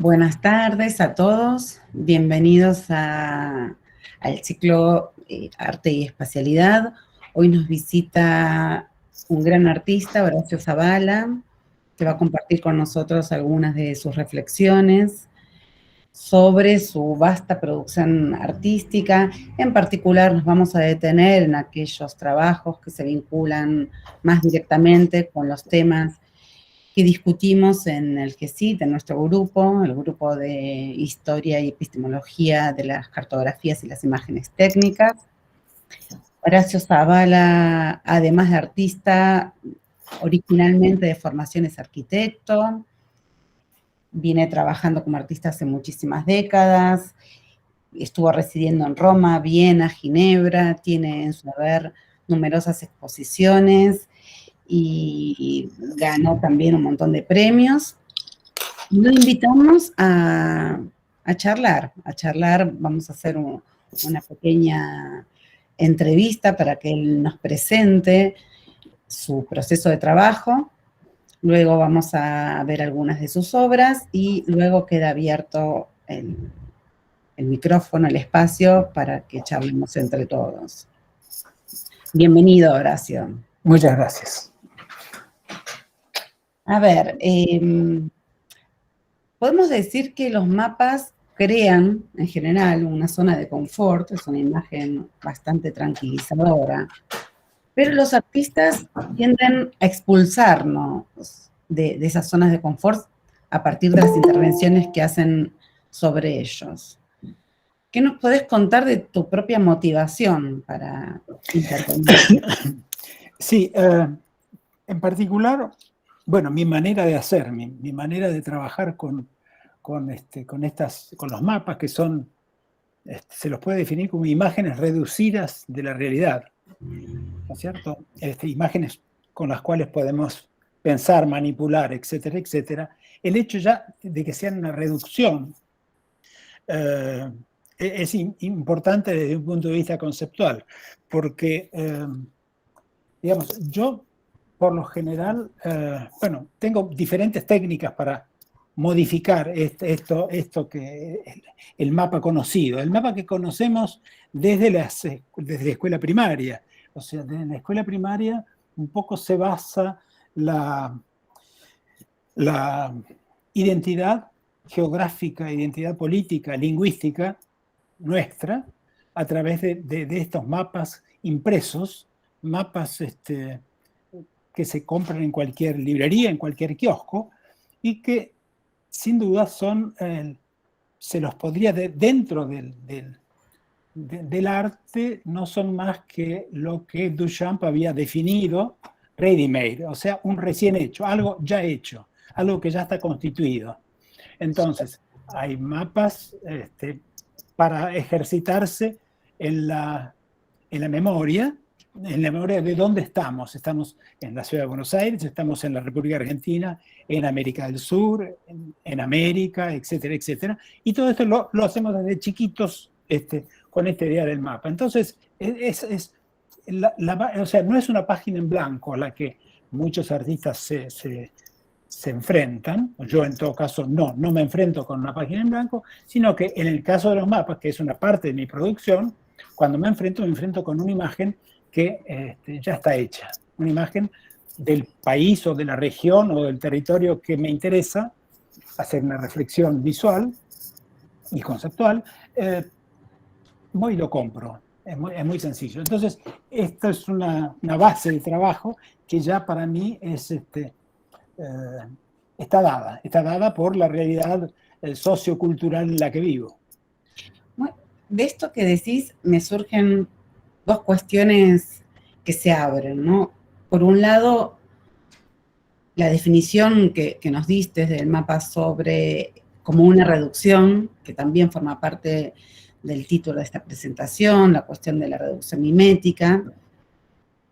Buenas tardes a todos, bienvenidos al ciclo Arte y Espacialidad. Hoy nos visita un gran artista, Horacio Zavala, que va a compartir con nosotros algunas de sus reflexiones sobre su vasta producción artística. En particular nos vamos a detener en aquellos trabajos que se vinculan más directamente con los temas que discutimos en el GESIT, en nuestro grupo, el grupo de Historia y Epistemología de las Cartografías y las Imágenes Técnicas. Horacio Zavala, además de artista, originalmente de formación es arquitecto, viene trabajando como artista hace muchísimas décadas, estuvo residiendo en Roma, Viena, Ginebra, tiene en su haber numerosas exposiciones y ganó también un montón de premios. Lo invitamos a charlar, vamos a hacer una pequeña entrevista para que él nos presente su proceso de trabajo, luego vamos a ver algunas de sus obras y luego queda abierto el micrófono, el espacio para que charlemos entre todos. Bienvenido, Horacio. Muchas gracias. A ver, podemos decir que los mapas crean, en general, una zona de confort, es una imagen bastante tranquilizadora, pero los artistas tienden a expulsarnos de esas zonas de confort a partir de las intervenciones que hacen sobre ellos. ¿Qué nos podés contar de tu propia motivación para intervenir? Sí, en particular, bueno, mi manera de hacer, mi manera de trabajar con los mapas que son, se los puede definir como imágenes reducidas de la realidad, ¿no es cierto? Imágenes con las cuales podemos pensar, manipular, etcétera, etcétera. El hecho ya de que sean una reducción es importante desde un punto de vista conceptual, porque, digamos, yo por lo general, bueno, tengo diferentes técnicas para modificar esto que el mapa conocido, el mapa que conocemos desde la escuela primaria. O sea, desde la escuela primaria un poco se basa la identidad geográfica, identidad política, lingüística nuestra, a través de estos mapas impresos, mapas que se compran en cualquier librería, en cualquier kiosco, y que sin duda son, se los podría, dentro del arte, no son más que lo que Duchamp había definido ready-made, o sea, un recién hecho, algo ya hecho, algo que ya está constituido. Entonces, hay mapas para ejercitarse en la memoria de dónde estamos. Estamos en la ciudad de Buenos Aires, estamos en la República Argentina, en América del Sur, en América, etcétera, etcétera. Y todo esto lo hacemos desde chiquitos con esta idea del mapa. Entonces, o sea, no es una página en blanco a la que muchos artistas se enfrentan. Yo, en todo caso, no me enfrento con una página en blanco, sino que en el caso de los mapas, que es una parte de mi producción, cuando me enfrento con una imagen que ya está hecha, una imagen del país o de la región o del territorio que me interesa, hacer una reflexión visual y conceptual, voy y lo compro. Es muy sencillo. Entonces, esta es una base de trabajo que ya para mí está dada por la realidad sociocultural en la que vivo. De esto que decís me surgen dos cuestiones que se abren, ¿no? Por un lado, la definición que nos diste del mapa como una reducción, que también forma parte del título de esta presentación, la cuestión de la reducción mimética,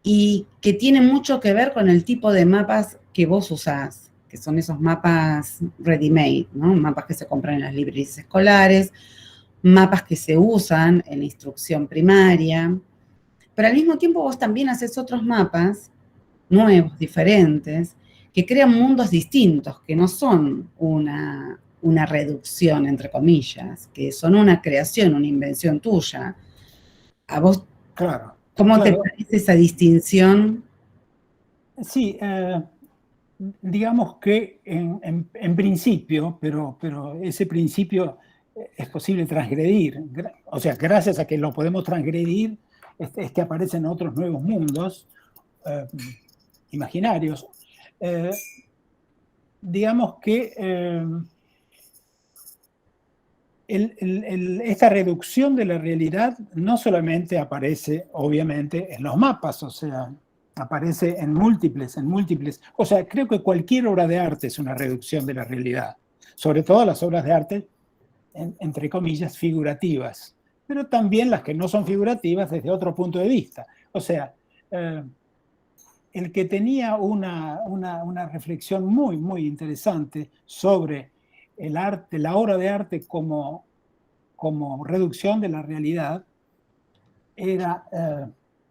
y que tiene mucho que ver con el tipo de mapas que vos usás, que son esos mapas ready-made, ¿no? Mapas que se compran en las librerías escolares, mapas que se usan en la instrucción primaria, pero al mismo tiempo vos también haces otros mapas nuevos, diferentes, que crean mundos distintos, que no son una una reducción, entre comillas, que son una creación, una invención tuya. ¿A vos Claro, cómo te claro. parece esa distinción? Sí, digamos que en principio, pero ese principio es posible transgredir. O sea, gracias a que lo podemos transgredir, es que aparecen otros nuevos mundos imaginarios. Digamos que esta reducción de la realidad no solamente aparece, obviamente, en los mapas, o sea, aparece en múltiples. O sea, creo que cualquier obra de arte es una reducción de la realidad, sobre todo las obras de arte, entre comillas, figurativas, pero también las que no son figurativas desde otro punto de vista. O sea, el que tenía una reflexión muy interesante sobre el arte, la obra de arte como reducción de la realidad, era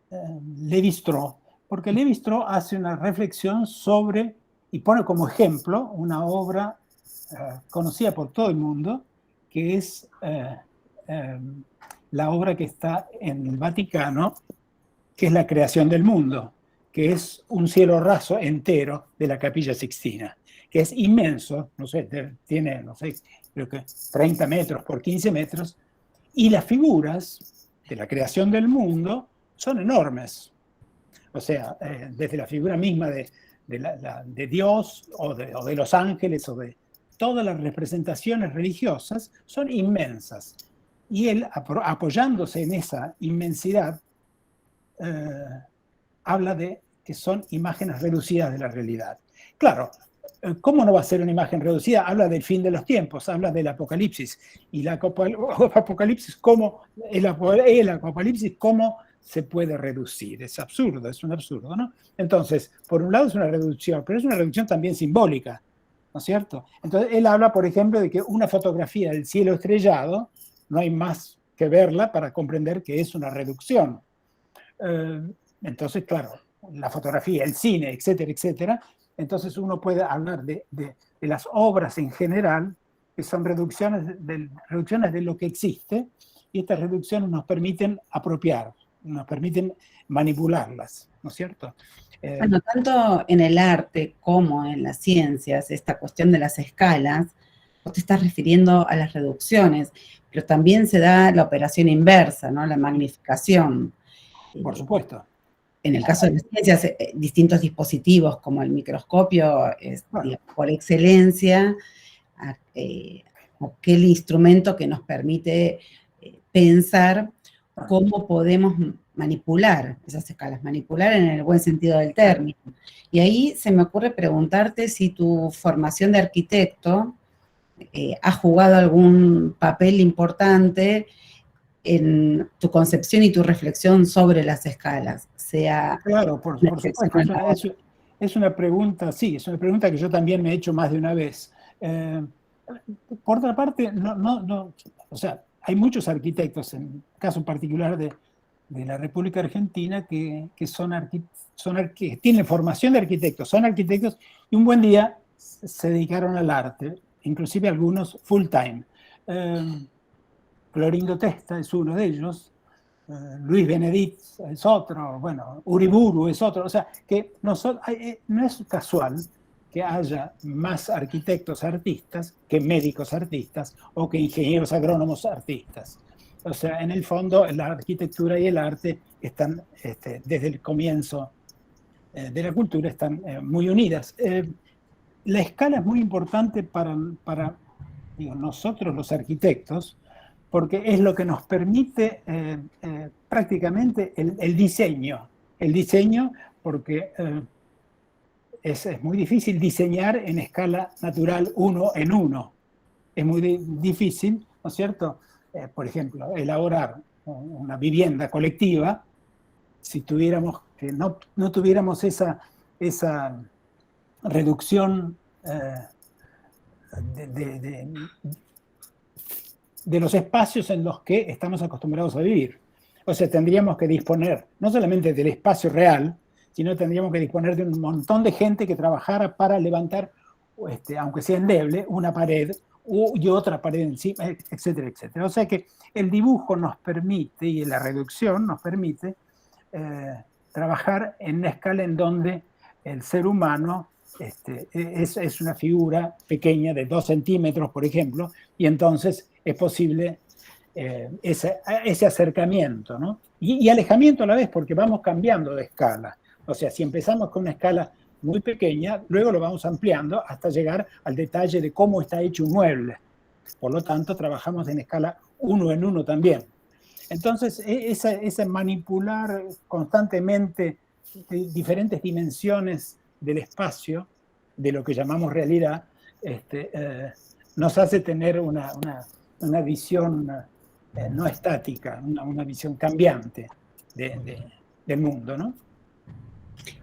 Lévi-Strauss, porque Lévi-Strauss hace una reflexión sobre, y pone como ejemplo, una obra conocida por todo el mundo, que es la obra que está en el Vaticano, que es la creación del mundo, que es un cielo raso entero de la Capilla Sixtina, que es inmenso, no sé, tiene, no sé, creo que 30 metros por 15 metros, y las figuras de la creación del mundo son enormes. O sea, desde la figura misma de Dios o de los ángeles o de todas las representaciones religiosas son inmensas. Y él, apoyándose en esa inmensidad, habla de que son imágenes reducidas de la realidad. Claro, ¿cómo no va a ser una imagen reducida? Habla del fin de los tiempos, habla del apocalipsis. Y el apocalipsis, ¿cómo se puede reducir? Es absurdo, es un absurdo, ¿no? Entonces, por un lado es una reducción, pero es una reducción también simbólica, ¿no es cierto? Entonces, él habla, por ejemplo, de que una fotografía del cielo estrellado, no hay más que verla para comprender que es una reducción. Entonces, claro, la fotografía, el cine, etcétera, etcétera. Entonces uno puede hablar de las obras en general, que son reducciones de lo que existe, y estas reducciones nos permiten apropiar, nos permiten manipularlas, ¿no es cierto? Bueno, tanto en el arte como en las ciencias, esta cuestión de las escalas, vos te estás refiriendo a las reducciones, pero también se da la operación inversa, ¿no? La magnificación. Por supuesto. En el caso de las ciencias, distintos dispositivos como el microscopio es, digamos, por excelencia, aquel instrumento que nos permite pensar cómo podemos manipular esas escalas, manipular en el buen sentido del término. Y ahí se me ocurre preguntarte si tu formación de arquitecto ha jugado algún papel importante en tu concepción y tu reflexión sobre las escalas, sea... Claro, por supuesto. Es una pregunta, sí, es una pregunta que yo también me he hecho más de una vez. Por otra parte, o sea, hay muchos arquitectos, en el caso particular de la República Argentina, que tienen formación de arquitectos, son arquitectos y un buen día se dedicaron al arte, inclusive algunos full time. Clorindo Testa es uno de ellos, Luis Benedit es otro, bueno, Uriburu es otro, o sea, que no es casual que haya más arquitectos artistas que médicos artistas o que ingenieros agrónomos artistas. O sea, en el fondo la arquitectura y el arte están, desde el comienzo de la cultura, están muy unidas. La escala es muy importante para nosotros los arquitectos, porque es lo que nos permite prácticamente el diseño. El diseño, porque es muy difícil diseñar en escala natural 1 en 1. Es muy difícil, ¿no es cierto? Por ejemplo, elaborar una vivienda colectiva, si tuviéramos que no tuviéramos esa reducción de los espacios en los que estamos acostumbrados a vivir. O sea, tendríamos que disponer no solamente del espacio real, sino tendríamos que disponer de un montón de gente que trabajara para levantar, aunque sea endeble, una pared y otra pared encima, etcétera, etcétera. O sea que el dibujo nos permite, y la reducción nos permite, trabajar en una escala en donde el ser humano es una figura pequeña de 2 centímetros, por ejemplo, y entonces es posible ese acercamiento, ¿no? Y alejamiento a la vez, porque vamos cambiando de escala. O sea, si empezamos con una escala muy pequeña, luego lo vamos ampliando hasta llegar al detalle de cómo está hecho un mueble. Por lo tanto, trabajamos en escala 1 en 1 también. Entonces, ese manipular constantemente diferentes dimensiones del espacio, de lo que llamamos realidad, nos hace tener una visión no estática, una visión cambiante del mundo, ¿no?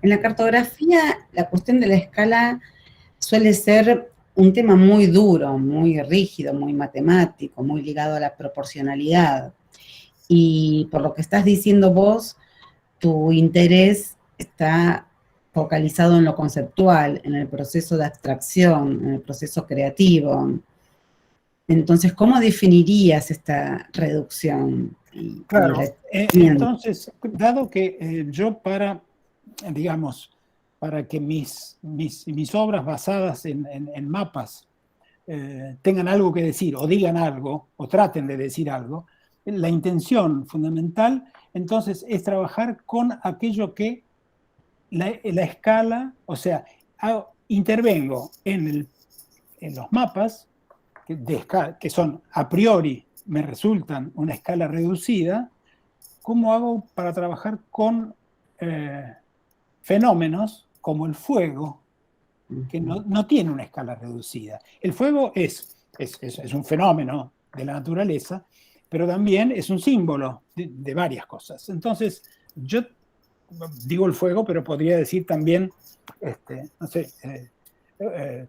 En la cartografía, la cuestión de la escala suele ser un tema muy duro, muy rígido, muy matemático, muy ligado a la proporcionalidad. Y por lo que estás diciendo vos, tu interés está focalizado en lo conceptual, en el proceso de abstracción, en el proceso creativo. Entonces, ¿cómo definirías esta reducción? Claro, entonces, dado que yo digamos, para que mis obras basadas en mapas tengan algo que decir, o digan algo, o traten de decir algo, la intención fundamental, entonces, es trabajar con aquello que la escala, o sea, intervengo en los mapas, que son a priori, me resultan una escala reducida. ¿Cómo hago para trabajar con fenómenos como el fuego, que no tiene una escala reducida? El fuego es un fenómeno de la naturaleza, pero también es un símbolo de varias cosas. Entonces, yo digo el fuego, pero podría decir también, no sé,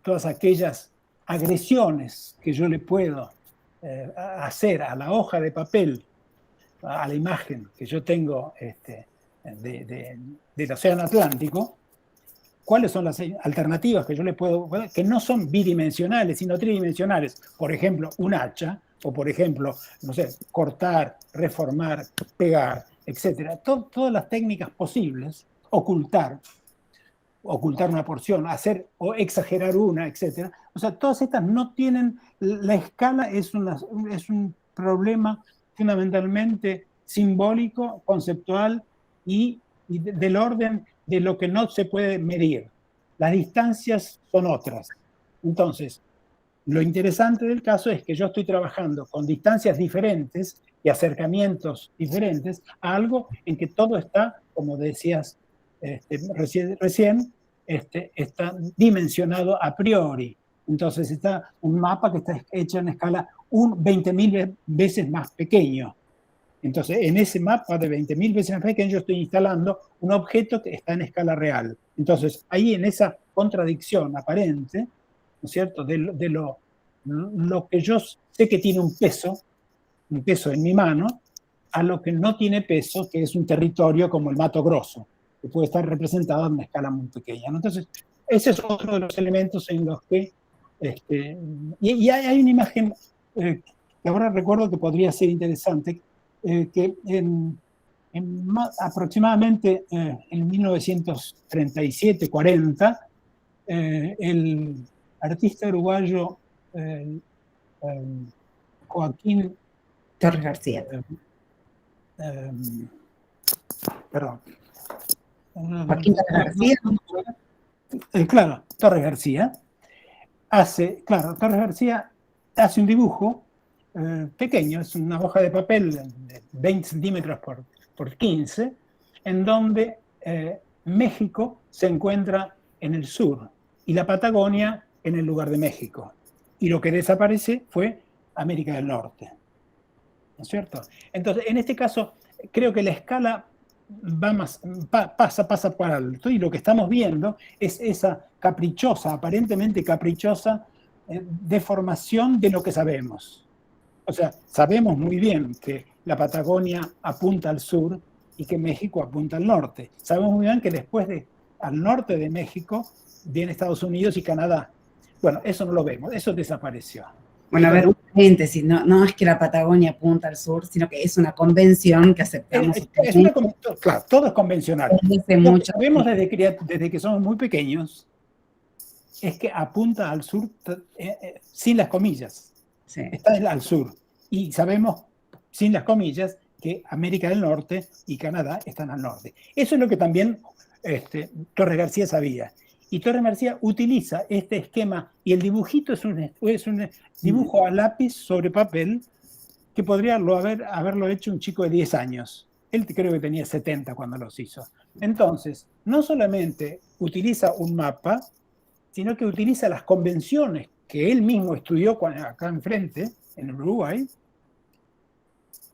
todas aquellas agresiones que yo le puedo hacer a la hoja de papel, a la imagen que yo tengo del océano Atlántico. ¿Cuáles son las alternativas que yo le puedo, que no son bidimensionales, sino tridimensionales? Por ejemplo, un hacha, o por ejemplo, no sé, cortar, reformar, pegar, etc. Todas las técnicas posibles, ocultar una porción, hacer o exagerar una, etc. O sea, todas estas no tienen, la escala es un problema fundamentalmente simbólico, conceptual y del orden de lo que no se puede medir. Las distancias son otras. Entonces, lo interesante del caso es que yo estoy trabajando con distancias diferentes y acercamientos diferentes a algo en que todo está, como decías recién, está dimensionado a priori. Entonces está un mapa que está hecho en escala 20.000 veces más pequeño. Entonces, en ese mapa de 20.000 veces más pequeño, yo estoy instalando un objeto que está en escala real. Entonces, ahí en esa contradicción aparente, ¿no es cierto?, de lo que yo sé que tiene un peso en mi mano, a lo que no tiene peso, que es un territorio como el Mato Grosso, que puede estar representado en una escala muy pequeña, ¿no? Entonces, ese es otro de los elementos en los que... y hay una imagen que ahora recuerdo que podría ser interesante, que aproximadamente en 1937-40, el artista uruguayo Joaquín Torres García. Perdón. Joaquín Torres García. Claro, Torres García hace un dibujo pequeño, es una hoja de papel de 20 centímetros por 15, en donde México se encuentra en el sur y la Patagonia en el lugar de México. Y lo que desaparece fue América del Norte. ¿No es cierto? Entonces, en este caso, creo que la escala pasa por alto, y lo que estamos viendo es esa caprichosa, aparentemente caprichosa, deformación de lo que sabemos. O sea, sabemos muy bien que la Patagonia apunta al sur y que México apunta al norte. Sabemos muy bien que después al norte de México viene Estados Unidos y Canadá. Bueno, eso no lo vemos, eso desapareció. Bueno, a ver, un paréntesis, no es que la Patagonia apunta al sur, sino que es una convención que aceptamos Claro, todo es convencional. desde Lo que mucho sabemos tiempo. desde que somos muy pequeños es que apunta al sur sin las comillas. Sí. Está al sur. Y sabemos, sin las comillas, que América del Norte y Canadá están al norte. Eso es lo que también Torres García sabía. Y Torres García utiliza este esquema, y el dibujito es un dibujo a lápiz sobre papel que podría haberlo hecho un chico de 10 años. Él creo que tenía 70 cuando los hizo. Entonces, no solamente utiliza un mapa, sino que utiliza las convenciones que él mismo estudió acá enfrente, en Uruguay,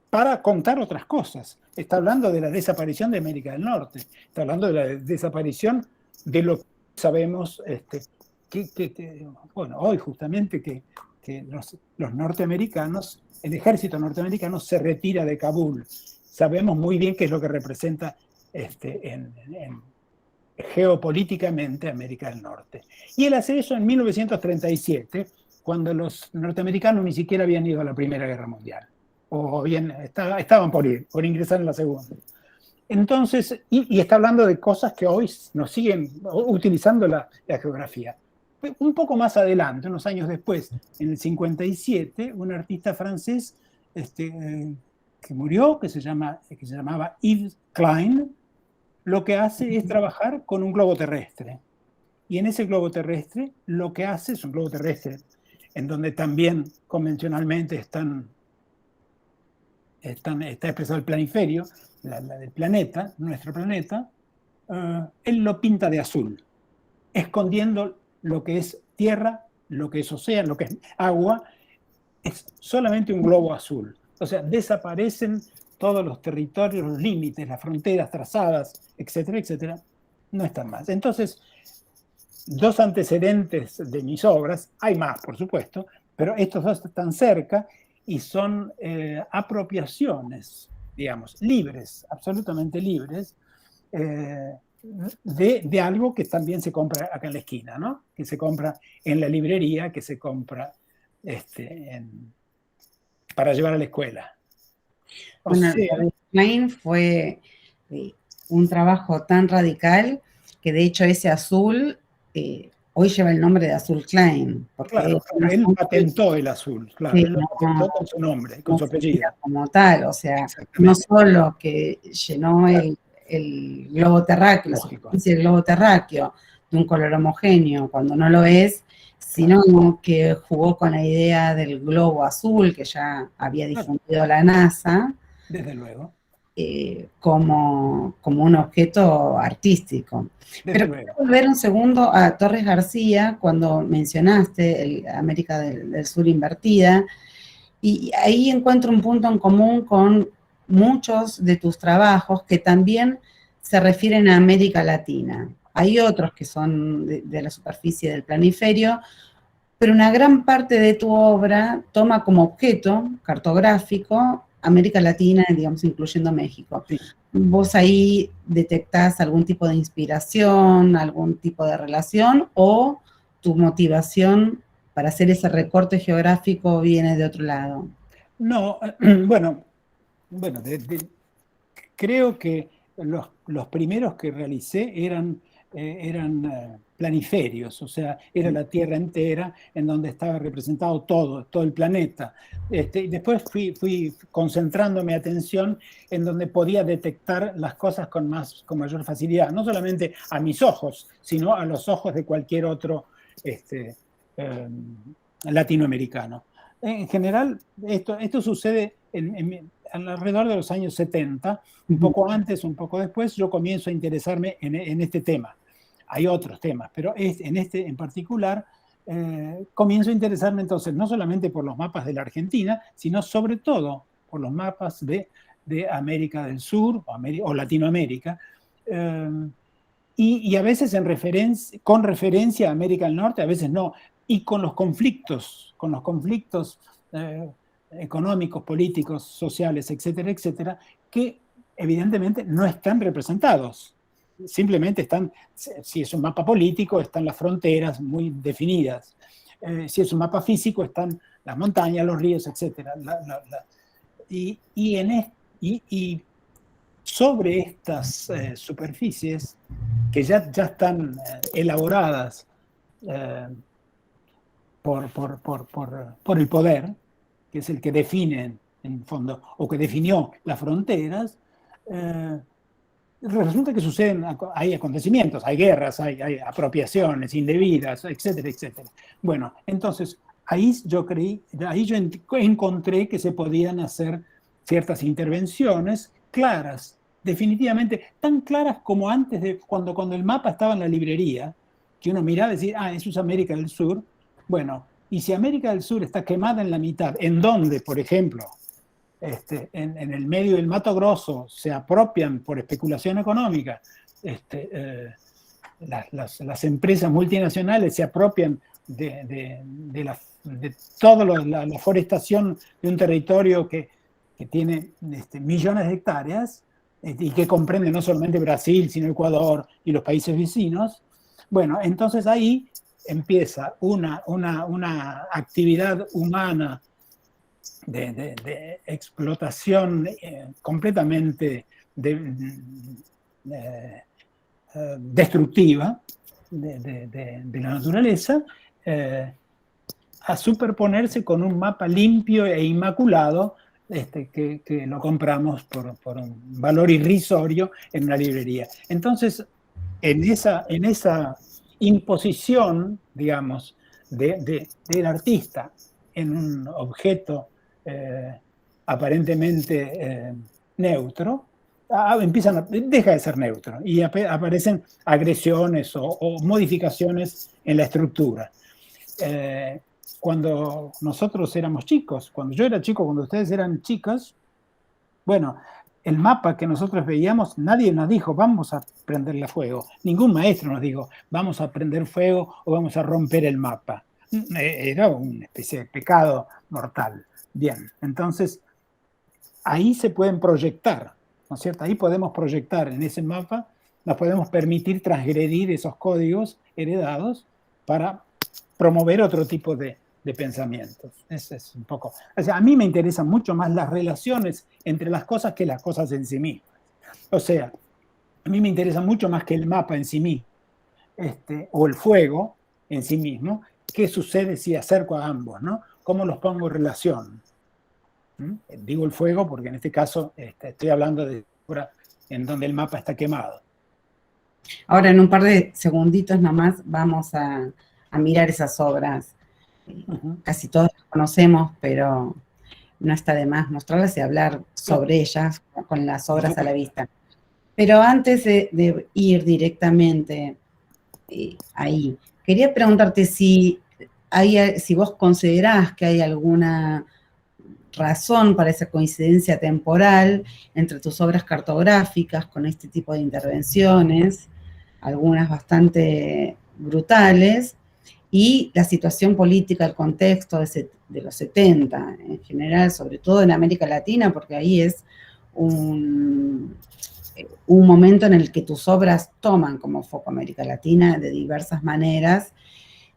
para contar otras cosas. Está hablando de la desaparición de América del Norte, está hablando de la desaparición de lo que sabemos, bueno, hoy justamente que los norteamericanos, el ejército norteamericano se retira de Kabul. Sabemos muy bien qué es lo que representa geopolíticamente América del Norte. Y él hace eso en 1937, cuando los norteamericanos ni siquiera habían ido a la Primera Guerra Mundial, o bien estaban por ingresar en la Segunda. Entonces, y está hablando de cosas que hoy nos siguen utilizando la geografía. Un poco más adelante, unos años después, en el 57, un artista francés que murió, que se llamaba Yves Klein, lo que hace es trabajar con un globo terrestre. Y en ese globo terrestre, lo que hace es un globo terrestre en donde también convencionalmente está expresado el planiferio, la del planeta, nuestro planeta. Él lo pinta de azul, escondiendo lo que es tierra, lo que es océano, lo que es agua. Es solamente un globo azul. O sea, desaparecen todos los territorios, los límites, las fronteras trazadas, etcétera, etcétera, no están más. Entonces, dos antecedentes de mis obras, hay más, por supuesto, pero estos dos están cerca y son apropiaciones, digamos, libres, absolutamente libres, de algo que también se compra acá en la esquina, ¿no? Que se compra en la librería, que se compra para llevar a la escuela. Bueno, lo de Klein fue un trabajo tan radical que de hecho ese azul hoy lleva el nombre de azul Klein. Porque claro, él patentó el azul, claro, sí, él lo patentó con su nombre, con su apellido. Como tal, o sea, no solo que llenó el globo terráqueo, la superficie del globo terráqueo de un color homogéneo cuando no lo es, sino que jugó con la idea del globo azul que ya había difundido la NASA. Desde luego. Como un objeto artístico. Pero quiero volver un segundo a Torres García, cuando mencionaste América del Sur invertida, y ahí encuentro un punto en común con muchos de tus trabajos que también se refieren a América Latina. Hay otros que son de la superficie del planiferio, pero una gran parte de tu obra toma como objeto cartográfico América Latina, digamos, incluyendo México. Sí. ¿Vos ahí detectás algún tipo de inspiración, algún tipo de relación, o tu motivación para hacer ese recorte geográfico viene de otro lado? No, bueno, creo que los primeros que realicé eran planiferios, o sea, era la Tierra entera en donde estaba representado todo el planeta. Y después fui concentrando mi atención en donde podía detectar las cosas con mayor facilidad, no solamente a mis ojos, sino a los ojos de cualquier otro latinoamericano. En general, esto sucede alrededor de los años 70, un poco antes, un poco después, yo comienzo a interesarme en este tema. Hay otros temas, pero en este en particular comienzo a interesarme entonces no solamente por los mapas de la Argentina, sino sobre todo por los mapas de América del Sur o Latinoamérica, y a veces con referencia a América del Norte, a veces no, y con los conflictos económicos, políticos, sociales, etcétera, etcétera, que evidentemente no están representados. Simplemente si es un mapa político, están las fronteras muy definidas. Si es un mapa físico, están las montañas, los ríos, etc. Y sobre estas superficies que ya están elaboradas por el poder, que es el que define, en fondo, o que definió las fronteras, resulta que hay acontecimientos, hay guerras, hay apropiaciones indebidas, etcétera, etcétera. Bueno, entonces ahí yo encontré que se podían hacer ciertas intervenciones claras, definitivamente tan claras como antes de cuando el mapa estaba en la librería, que uno miraba y decía, eso es América del Sur. Bueno, y si América del Sur está quemada en la mitad, ¿en dónde, por ejemplo? En el medio del Mato Grosso se apropian por especulación económica, las empresas multinacionales se apropian de toda la forestación de un territorio que tiene millones de hectáreas y que comprende no solamente Brasil, sino Ecuador y los países vecinos. Bueno, entonces ahí empieza una actividad humana de explotación completamente destructiva de la naturaleza, a superponerse con un mapa limpio e inmaculado que lo compramos por un valor irrisorio en una librería. Entonces, en esa imposición, digamos, del artista en un objeto aparentemente neutro, deja de ser neutro y aparecen agresiones o modificaciones en la estructura. Cuando nosotros éramos chicos, cuando yo era chico, cuando ustedes eran chicas, bueno, el mapa que nosotros veíamos, nadie nos dijo, vamos a prenderle fuego. Ningún maestro nos dijo, vamos a prender fuego o vamos a romper el mapa. Era una especie de pecado mortal. Bien, entonces ahí se pueden proyectar, ¿no es cierto? Ahí podemos proyectar en ese mapa, nos podemos permitir transgredir esos códigos heredados para promover otro tipo de pensamientos. Ese es un poco. O sea, a mí me interesan mucho más las relaciones entre las cosas que las cosas en sí mismas. O sea, a mí me interesa mucho más que el mapa en sí mismo, o el fuego en sí mismo. ¿Qué sucede si acerco a ambos, ¿no? ¿Cómo los pongo en relación? Digo el fuego porque en este caso estoy hablando de en donde el mapa está quemado. Ahora, en un par de segunditos nomás, vamos a mirar esas obras. Casi todas las conocemos, pero no está de más mostrarlas y hablar sobre ellas con las obras a la vista. Pero antes de ir directamente ahí, quería preguntarte si vos considerás que hay alguna razón para esa coincidencia temporal entre tus obras cartográficas con este tipo de intervenciones, algunas bastante brutales, y la situación política, el contexto de los 70 en general, sobre todo en América Latina, porque ahí es un momento en el que tus obras toman como foco América Latina de diversas maneras.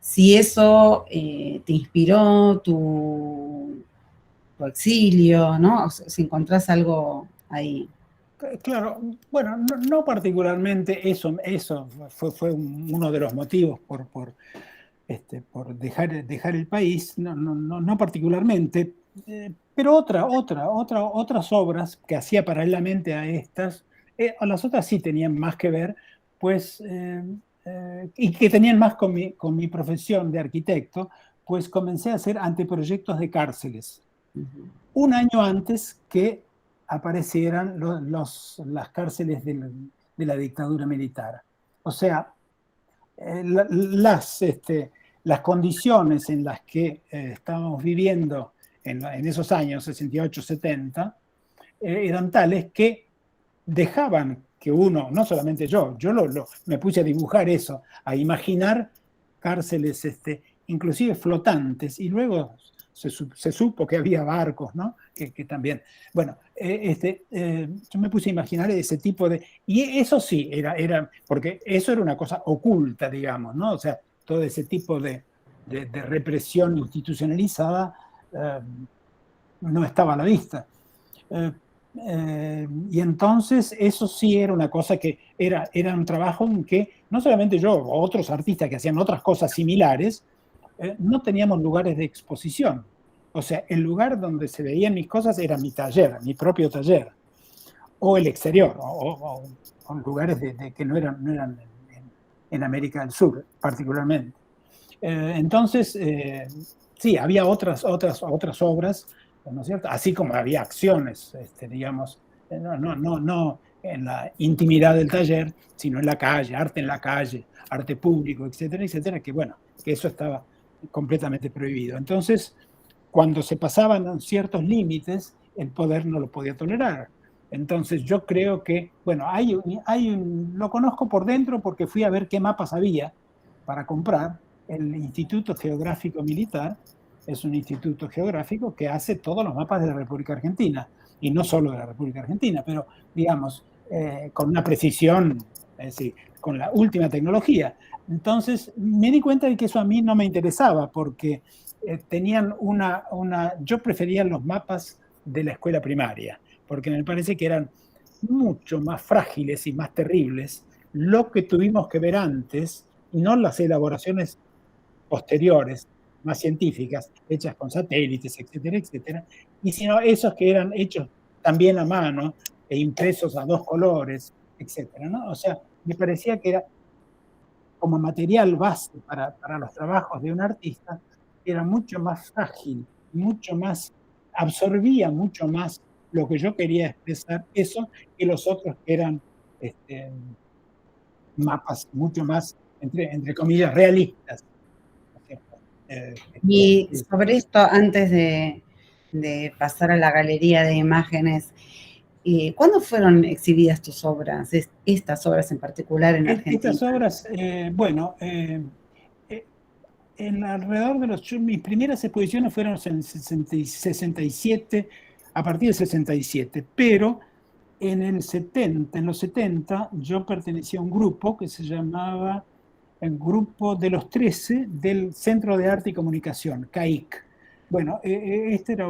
Si eso te inspiró, tu exilio, ¿no? O sea, si encontrás algo ahí. Claro, bueno, no particularmente eso fue uno de los motivos por dejar el país, no particularmente, pero otras obras que hacía paralelamente a estas, a las otras sí tenían más que ver, pues, y que tenían más con mi profesión de arquitecto, pues comencé a hacer anteproyectos de cárceles. Un año antes que aparecieran las cárceles de la dictadura militar. O sea, las condiciones en las que estábamos viviendo en esos años 68, 70, eran tales que dejaban que uno, no solamente yo me puse a dibujar eso, a imaginar cárceles inclusive flotantes, y luego se supo que había barcos, ¿no? Que también, bueno, yo me puse a imaginar ese tipo de, y eso sí, era porque eso era una cosa oculta, digamos, ¿no? O sea, todo ese tipo de represión institucionalizada no estaba a la vista. Y entonces eso sí era una cosa que era un trabajo en que no solamente yo, o otros artistas que hacían otras cosas similares, no teníamos lugares de exposición. O sea, el lugar donde se veían mis cosas era mi taller, mi propio taller, o el exterior, o lugares que no eran en América del Sur, particularmente. Entonces, sí, había otras obras, ¿no es cierto? Así como había acciones, digamos, no en la intimidad del taller, sino en la calle, arte en la calle, arte público, etcétera, etcétera, que bueno, que eso estaba completamente prohibido. Entonces, cuando se pasaban ciertos límites, el poder no lo podía tolerar. Entonces yo creo que, bueno, lo conozco por dentro porque fui a ver qué mapas había para comprar. El Instituto Geográfico Militar es un instituto geográfico que hace todos los mapas de la República Argentina, y no solo de la República Argentina, pero digamos, con una precisión, es decir, con la última tecnología. Entonces me di cuenta de que eso a mí no me interesaba, porque tenían yo prefería los mapas de la escuela primaria, porque me parece que eran mucho más frágiles y más terribles lo que tuvimos que ver antes, y no las elaboraciones posteriores, más científicas, hechas con satélites, etcétera, etcétera, y sino esos que eran hechos también a mano e impresos a 2 colores, etcétera, ¿no? O sea, me parecía que era como material base para los trabajos de un artista, era mucho más frágil, mucho más, absorbía mucho más lo que yo quería expresar, eso, que los otros que eran mapas mucho más, entre comillas, realistas. Y sobre esto, antes de pasar a la galería de imágenes, ¿cuándo fueron exhibidas tus obras, estas obras en particular en Argentina? Estas obras, bueno, alrededor de mis primeras exposiciones fueron en 67, a partir de 67, pero en los 70 yo pertenecía a un grupo que se llamaba el Grupo de los 13 del Centro de Arte y Comunicación, CAIC. Bueno, este era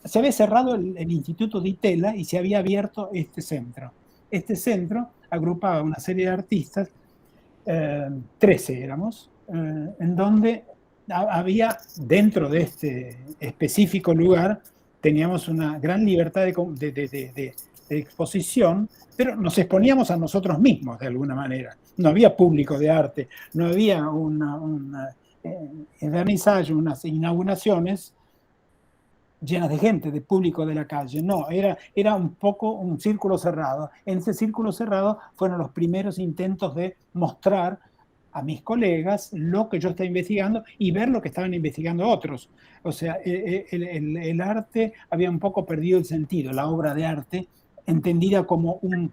se había cerrado el Instituto de Itela y se había abierto este centro. Este centro agrupaba una serie de artistas, 13 éramos, en donde había, dentro de este específico lugar, teníamos una gran libertad de exposición, pero nos exponíamos a nosotros mismos de alguna manera. No había público de arte, no había vernizaje, unas inauguraciones llenas de gente, de público de la calle. No, era un poco un círculo cerrado. En ese círculo cerrado fueron los primeros intentos de mostrar a mis colegas lo que yo estaba investigando y ver lo que estaban investigando otros. O sea, el arte había un poco perdido el sentido, la obra de arte, entendida como un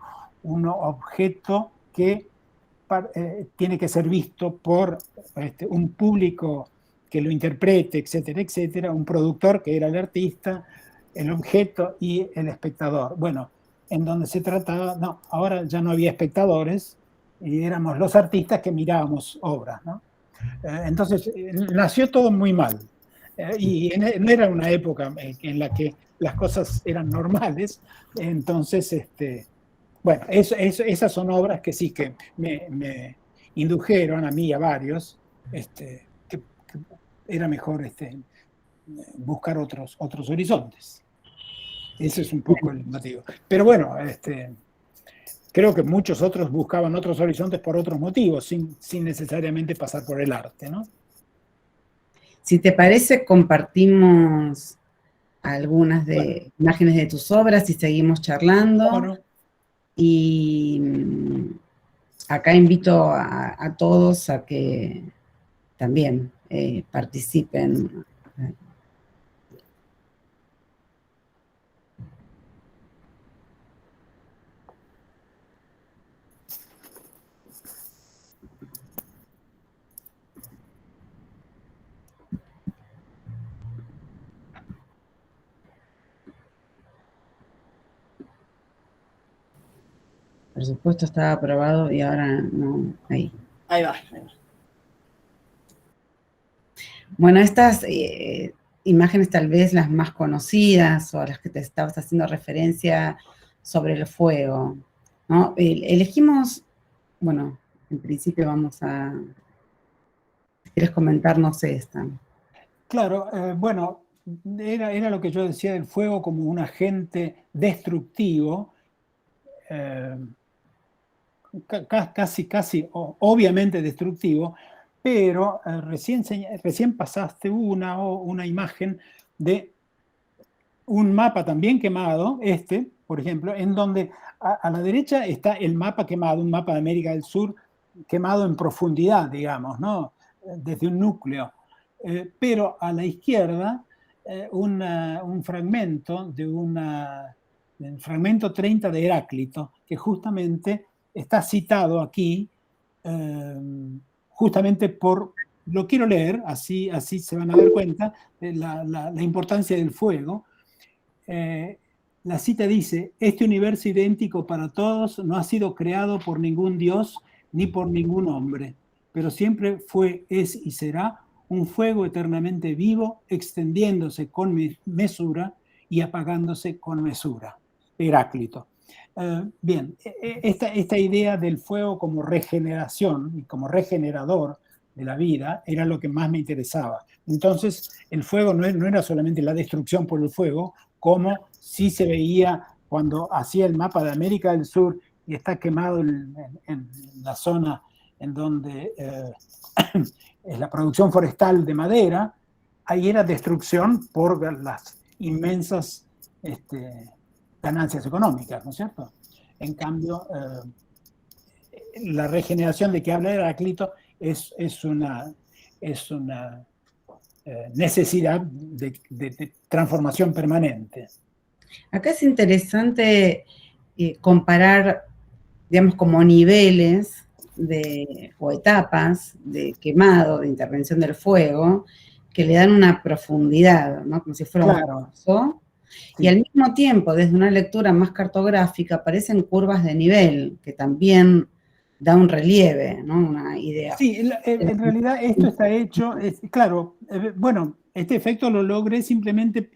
objeto que tiene que ser visto por un público que lo interprete, etcétera, etcétera, un productor que era el artista, el objeto y el espectador. Bueno, en donde se trataba, no, ahora ya no había espectadores y éramos los artistas que mirábamos obras, ¿no? Entonces, nació todo muy mal. Y no era una época en la que las cosas eran normales, entonces, bueno, esas son obras que sí que me indujeron a mí y a varios, que era mejor buscar otros horizontes. Ese es un poco el motivo. Pero bueno, creo que muchos otros buscaban otros horizontes por otros motivos, sin necesariamente pasar por el arte, ¿no? Si te parece, compartimos algunas imágenes de tus obras y seguimos charlando. Bueno. Y acá invito a todos a que también participen. Por supuesto estaba aprobado y ahora no. Ahí va. Bueno, estas imágenes tal vez las más conocidas o a las que te estabas haciendo referencia sobre el fuego, ¿no? Elegimos, bueno, en principio vamos a, si quieres comentarnos esta. Claro, bueno, era lo que yo decía del fuego como un agente destructivo, casi, obviamente destructivo, pero recién pasaste una imagen de un mapa también quemado, por ejemplo, en donde a la derecha está el mapa quemado, un mapa de América del Sur quemado en profundidad, digamos, ¿no? Desde un núcleo. Pero a la izquierda, un fragmento del fragmento 30 de Heráclito, que justamente está citado aquí, justamente lo quiero leer, así se van a dar cuenta de la importancia del fuego. La cita dice: este universo idéntico para todos no ha sido creado por ningún dios ni por ningún hombre, pero siempre fue, es y será un fuego eternamente vivo, extendiéndose con mesura y apagándose con mesura. Heráclito. Bien, esta idea del fuego como regeneración y como regenerador de la vida era lo que más me interesaba. Entonces, el fuego no era solamente la destrucción por el fuego, como sí se veía cuando hacía el mapa de América del Sur y está quemado en la zona en donde es la producción forestal de madera. Ahí era destrucción por las inmensas ganancias económicas, ¿no es cierto? En cambio, la regeneración de que habla Heráclito es una necesidad de transformación permanente. Acá es interesante comparar, digamos, como niveles o etapas de quemado, de intervención del fuego, que le dan una profundidad, ¿no? Como si fuera claro. un pozo. Sí. Y al mismo tiempo, desde una lectura más cartográfica, aparecen curvas de nivel, que también da un relieve, ¿no? Una idea. Sí, en realidad esto está hecho, claro, bueno, este efecto lo logré simplemente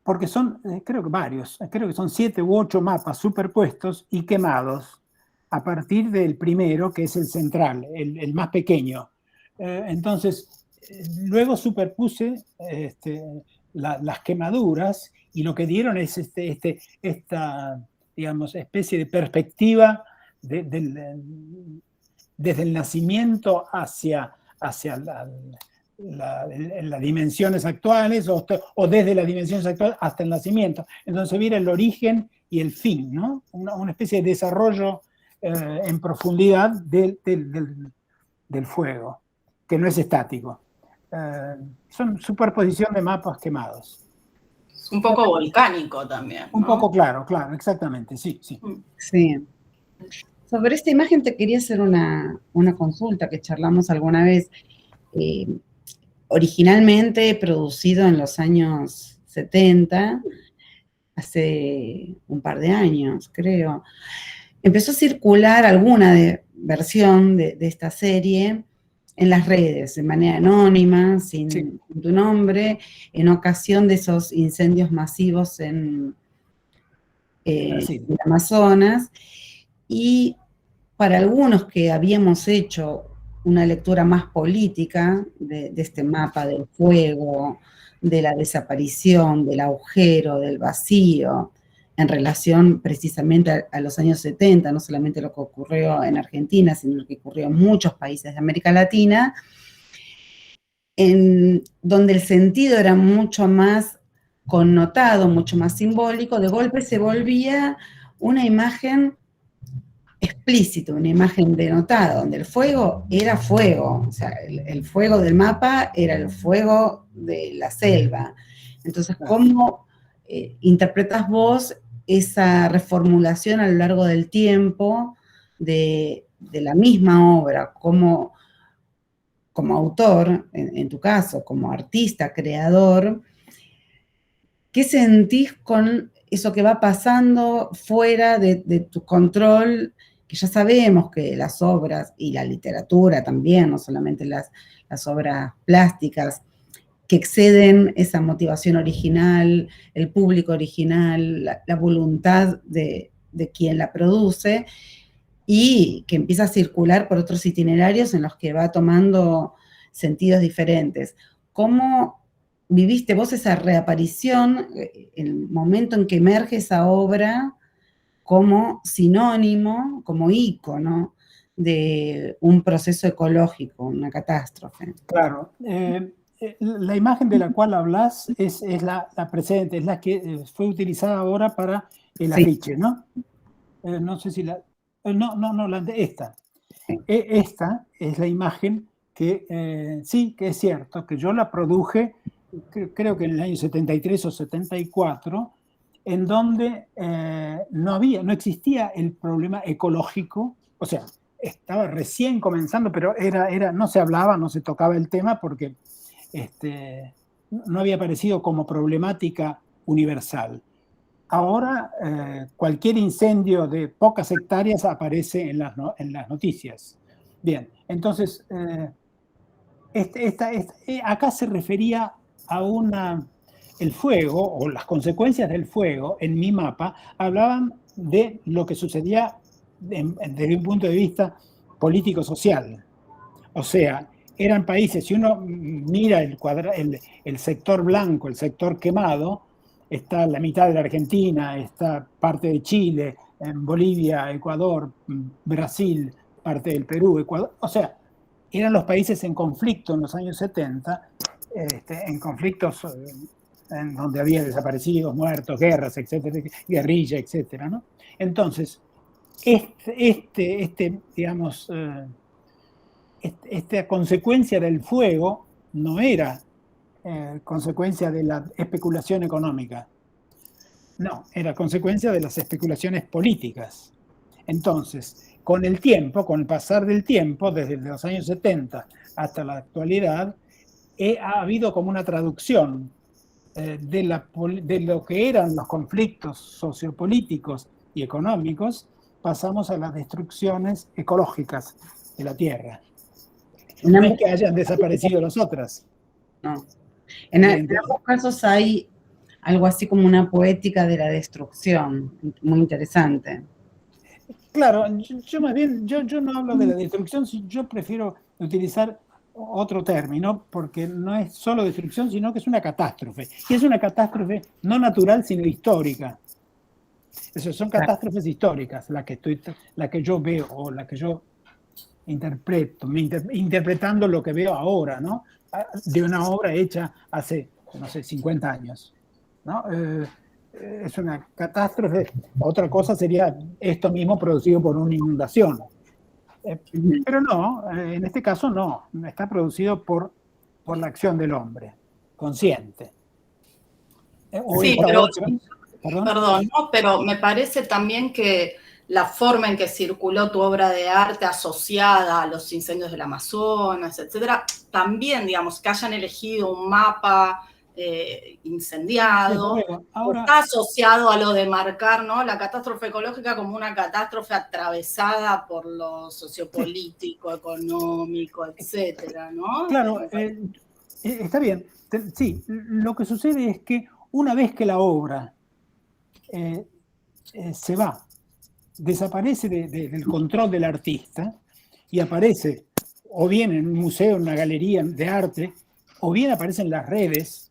porque son, creo que son 7 u 8 mapas superpuestos y quemados a partir del primero, que es el central, el más pequeño. Entonces, luego superpuse las quemaduras y lo que dieron es esta, digamos, especie de perspectiva desde el nacimiento hacia las dimensiones actuales o desde las dimensiones actuales hasta el nacimiento. Entonces mira el origen y el fin, ¿no? Una especie de desarrollo en profundidad del fuego, que no es estático. Son superposición de mapas quemados. Un poco volcánico también, ¿no? Un poco, claro, exactamente, sí. Sí. Sobre esta imagen te quería hacer una consulta que charlamos alguna vez. Originalmente producido en los años 70, hace un par de años, creo, empezó a circular alguna versión de esta serie en las redes, de manera anónima, sin tu nombre, en ocasión de esos incendios masivos en Amazonas. Y para algunos que habíamos hecho una lectura más política de este mapa del fuego, de la desaparición, del agujero, del vacío, en relación precisamente a los años 70, no solamente lo que ocurrió en Argentina, sino lo que ocurrió en muchos países de América Latina, en donde el sentido era mucho más connotado, mucho más simbólico, de golpe se volvía una imagen explícita, una imagen denotada, donde el fuego era fuego, o sea, el fuego del mapa era el fuego de la selva. Entonces, ¿cómo interpretas vos esa reformulación a lo largo del tiempo de la misma obra, como autor, en tu caso, como artista, creador? ¿Qué sentís con eso que va pasando fuera de tu control? Que ya sabemos que las obras y la literatura también, no solamente las obras plásticas, que exceden esa motivación original, el público original, la voluntad de quien la produce, y que empieza a circular por otros itinerarios en los que va tomando sentidos diferentes. ¿Cómo viviste vos esa reaparición, el momento en que emerge esa obra como sinónimo, como ícono de un proceso ecológico, una catástrofe? Claro. La imagen de la cual hablas es la presente, es la que fue utilizada ahora para el Sí. afiche, ¿no? No sé si la... no, esta. Esta es la imagen que sí, que es cierto, que yo la produje, creo que en el año 73 o 74, en donde no existía el problema ecológico, o sea, estaba recién comenzando, pero no se hablaba, no se tocaba el tema porque no había aparecido como problemática universal. Ahora, cualquier incendio de pocas hectáreas aparece en las noticias. Bien, entonces, acá se refería a el fuego, o las consecuencias del fuego, en mi mapa, hablaban de lo que sucedía desde un punto de vista político-social. O sea, eran países, si uno mira el sector blanco, el sector quemado, está la mitad de la Argentina, está parte de Chile, en Bolivia, Ecuador, Brasil, parte del Perú, Ecuador. O sea, eran los países en conflicto en los años 70, en conflictos en donde había desaparecidos, muertos, guerras, etcétera, guerrilla, etcétera, ¿no? Entonces, digamos, esta consecuencia del fuego no era consecuencia de la especulación económica. No, era consecuencia de las especulaciones políticas. Entonces, con el tiempo, con el pasar del tiempo, desde los años 70 hasta la actualidad, ha habido como una traducción de lo que eran los conflictos sociopolíticos y económicos, pasamos a las destrucciones ecológicas de la Tierra. No es que hayan desaparecido las otras. No. En ambos casos hay algo así como una poética de la destrucción, muy interesante. Claro, yo más bien, yo no hablo de la destrucción, yo prefiero utilizar otro término, porque no es solo destrucción, sino que es una catástrofe. Y es una catástrofe no natural, sino histórica. Eso son catástrofes históricas, la que yo veo o la que yo interpreto, interpretando lo que veo ahora, ¿no? De una obra hecha hace, no sé, 50 años, ¿no? Es una catástrofe. Otra cosa sería esto mismo producido por una inundación. Pero no, en este caso no, está producido por la acción del hombre, consciente. Sí, perdón, ¿no? Pero me parece también que la forma en que circuló tu obra de arte asociada a los incendios del Amazonas, etcétera, también, digamos, que hayan elegido un mapa incendiado, ahora, está asociado a lo de marcar, ¿no?, la catástrofe ecológica como una catástrofe atravesada por lo sociopolítico, económico, etcétera, ¿no? Claro, está bien. Sí, lo que sucede es que una vez que la obra se va, desaparece del control del artista y aparece o bien en un museo, en una galería de arte, o bien aparece en las redes,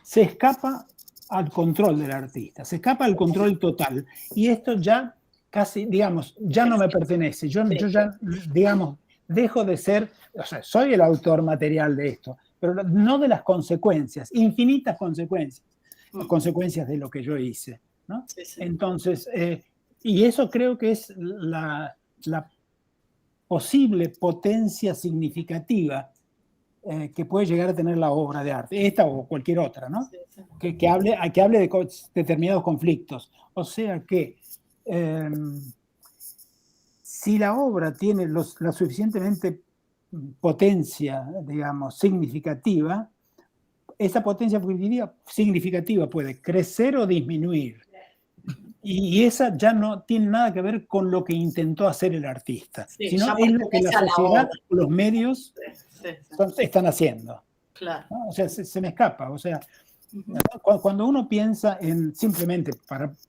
se escapa al control del artista, se escapa al control total. Y esto ya casi, digamos, ya no me pertenece. Yo ya, digamos, dejo de ser, o sea, soy el autor material de esto, pero no de las consecuencias, infinitas consecuencias, consecuencias de lo que yo hice, ¿no? Sí, sí. Entonces, y eso creo que es la posible potencia significativa que puede llegar a tener la obra de arte, esta o cualquier otra, ¿no? Sí, sí. Que hable de determinados conflictos. O sea que si la obra tiene la suficientemente potencia, digamos, significativa, esa potencia significativa puede crecer o disminuir. Y esa ya no tiene nada que ver con lo que intentó hacer el artista, sí, sino es lo que la sociedad o los medios están haciendo. Claro. ¿No? O sea, se me escapa. O sea, cuando uno piensa en, simplemente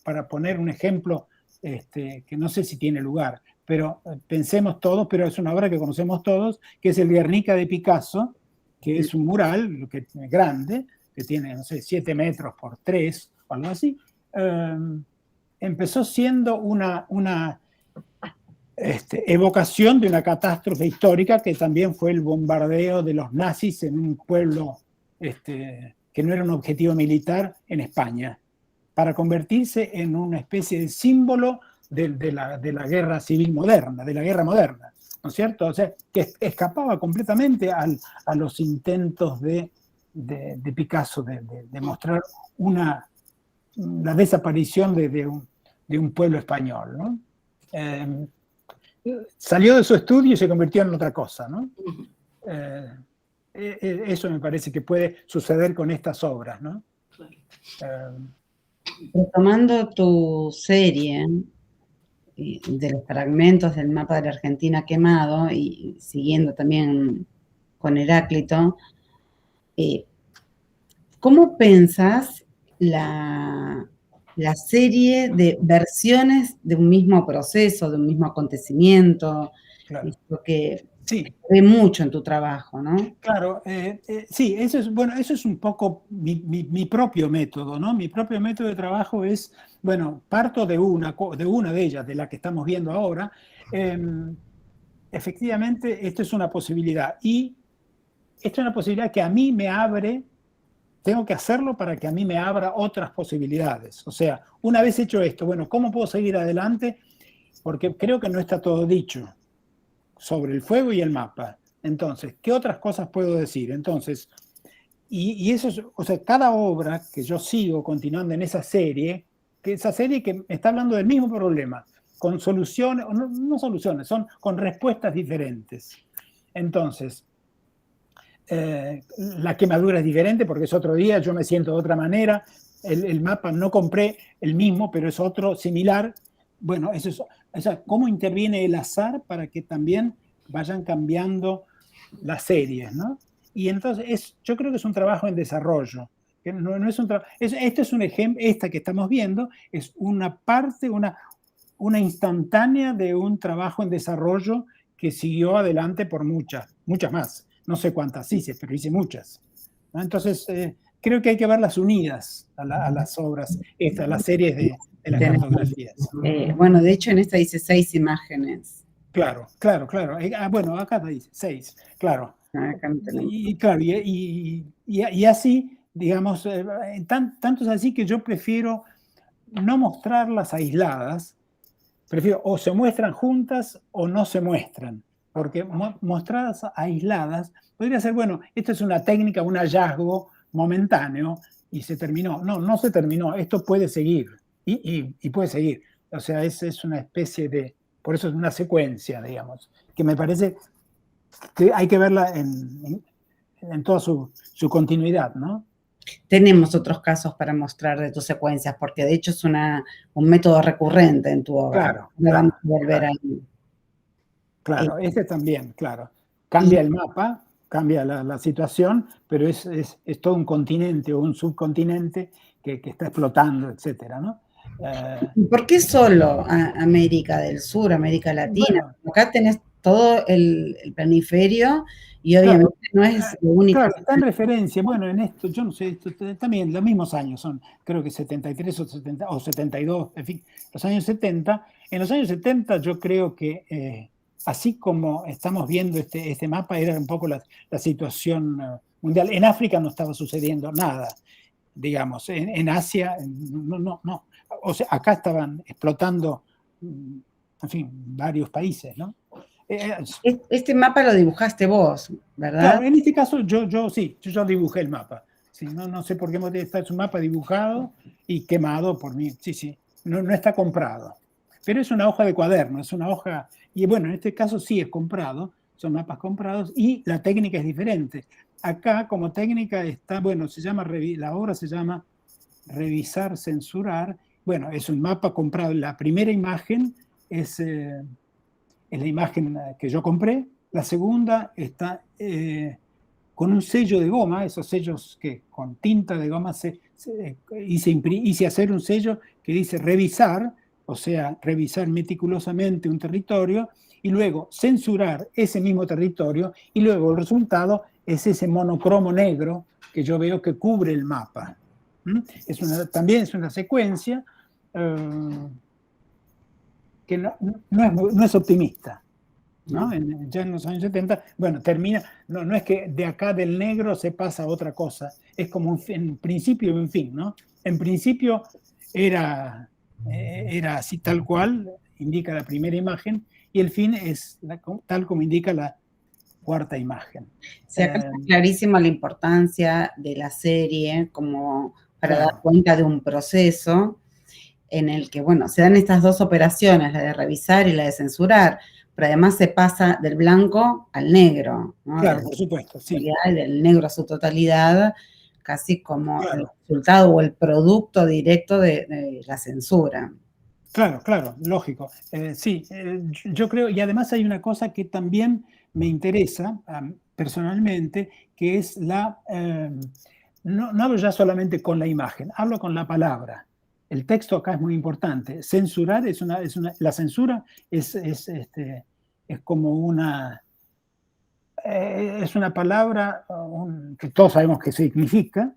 para poner un ejemplo que no sé si tiene lugar, pero pensemos todos, pero es una obra que conocemos todos, que es el Guernica de Picasso, que es un mural grande, que tiene, no sé, 7 metros por 3 o algo así. Empezó siendo una evocación de una catástrofe histórica que también fue el bombardeo de los nazis en un pueblo que no era un objetivo militar en España, para convertirse en una especie de símbolo de la guerra civil moderna, de la guerra moderna, ¿no es cierto? O sea, que escapaba completamente a los intentos de Picasso de mostrar la desaparición de un pueblo español, ¿no? Salió de su estudio y se convirtió en otra cosa, ¿no? Eso me parece que puede suceder con estas obras, ¿no? Retomando tu serie de los fragmentos del mapa de la Argentina quemado y siguiendo también con Heráclito, ¿cómo pensás la serie de versiones de un mismo proceso, de un mismo acontecimiento? Claro. Que sí. se ve mucho en tu trabajo, ¿no? Claro, sí, eso es un poco mi propio método, ¿no? Mi propio método de trabajo es, bueno, parto de una de ellas, de la que estamos viendo ahora. Efectivamente, esto es una posibilidad. Y esto es una posibilidad que a mí me abre, tengo que hacerlo para que a mí me abra otras posibilidades. O sea, una vez hecho esto, bueno, ¿cómo puedo seguir adelante? Porque creo que no está todo dicho sobre el fuego y el mapa. Entonces, ¿qué otras cosas puedo decir? Entonces, y eso es, o sea, cada obra que yo sigo continuando en esa serie que me está hablando del mismo problema, con soluciones, no soluciones, son con respuestas diferentes. Entonces, la quemadura es diferente porque es otro día, yo me siento de otra manera, el mapa no compré el mismo, pero es otro similar. Bueno, eso es, o sea, cómo interviene el azar para que también vayan cambiando las series, ¿no? Y entonces yo creo que es un trabajo en desarrollo. Que no es un este es un ejemplo, esta que estamos viendo es una parte, una instantánea de un trabajo en desarrollo que siguió adelante por muchas más. No sé cuántas hice, pero hice muchas, ¿no? Entonces, creo que hay que verlas unidas a las obras, a las series de las cartografías. Bueno, de hecho en esta dice 6 imágenes. Claro. Bueno, acá dice 6, claro. Acá no tenemos. Y así, digamos, tanto es así que yo prefiero no mostrarlas aisladas, prefiero o se muestran juntas o no se muestran, porque mostradas aisladas podría ser, bueno, esto es una técnica, un hallazgo momentáneo y se terminó. No se terminó, esto puede seguir y puede seguir. O sea, es una especie de, por eso es una secuencia, digamos, que me parece que hay que verla en toda su continuidad, ¿no? Tenemos otros casos para mostrar de tus secuencias, porque de hecho es un método recurrente en tu obra. Claro. Vamos a volver ahí. Claro, este también, claro. Cambia el mapa, cambia la situación, pero es todo un continente o un subcontinente que está explotando, etcétera, ¿no? ¿Por qué solo América del Sur, América Latina? Bueno, acá tenés todo el planiferio y obviamente no es lo único. Claro, está en referencia. Bueno, en esto, yo no sé, esto también los mismos años son, creo que 73 o 72, en fin, los años 70. En los años 70 yo creo que, así como estamos viendo este mapa, era un poco la situación mundial. En África no estaba sucediendo nada, digamos. En Asia, no. O sea, acá estaban explotando, en fin, varios países, ¿no? Este mapa lo dibujaste vos, ¿verdad? Claro, en este caso yo dibujé el mapa. Sí, no sé por qué es un mapa dibujado y quemado por mí. Sí, no está comprado. Pero es una hoja de cuaderno, es una hoja, y bueno, en este caso sí es comprado, son mapas comprados y la técnica es diferente. Acá como técnica está, bueno, la obra se llama Revisar, Censurar. bueno, es un mapa comprado. La primera imagen es la imagen que yo compré. La segunda está con un sello de goma, esos sellos que con tinta de goma hice hacer un sello que dice revisar, o sea, revisar meticulosamente un territorio y luego censurar ese mismo territorio, y luego el resultado es ese monocromo negro que yo veo que cubre el mapa. También es una secuencia que no es optimista, ¿no? Ya en los años 70, bueno, termina, no es que de acá del negro se pasa a otra cosa, es como un principio y un fin, ¿no? En principio era así tal cual, indica la primera imagen, y el fin es tal como indica la cuarta imagen. Sí, acá está clarísima la importancia de la serie como para Claro. dar cuenta de un proceso en el que, bueno, se dan estas dos operaciones, la de revisar y la de censurar, pero además se pasa del blanco al negro, ¿no? Claro, por supuesto, sí. Del negro a su totalidad, casi como Claro. el resultado o el producto directo de la censura. Claro, lógico. Sí, yo creo, y además hay una cosa que también me interesa personalmente, que es no hablo ya solamente con la imagen, hablo con la palabra. El texto acá es muy importante. Censurar la censura es como es una palabra que todos sabemos qué significa,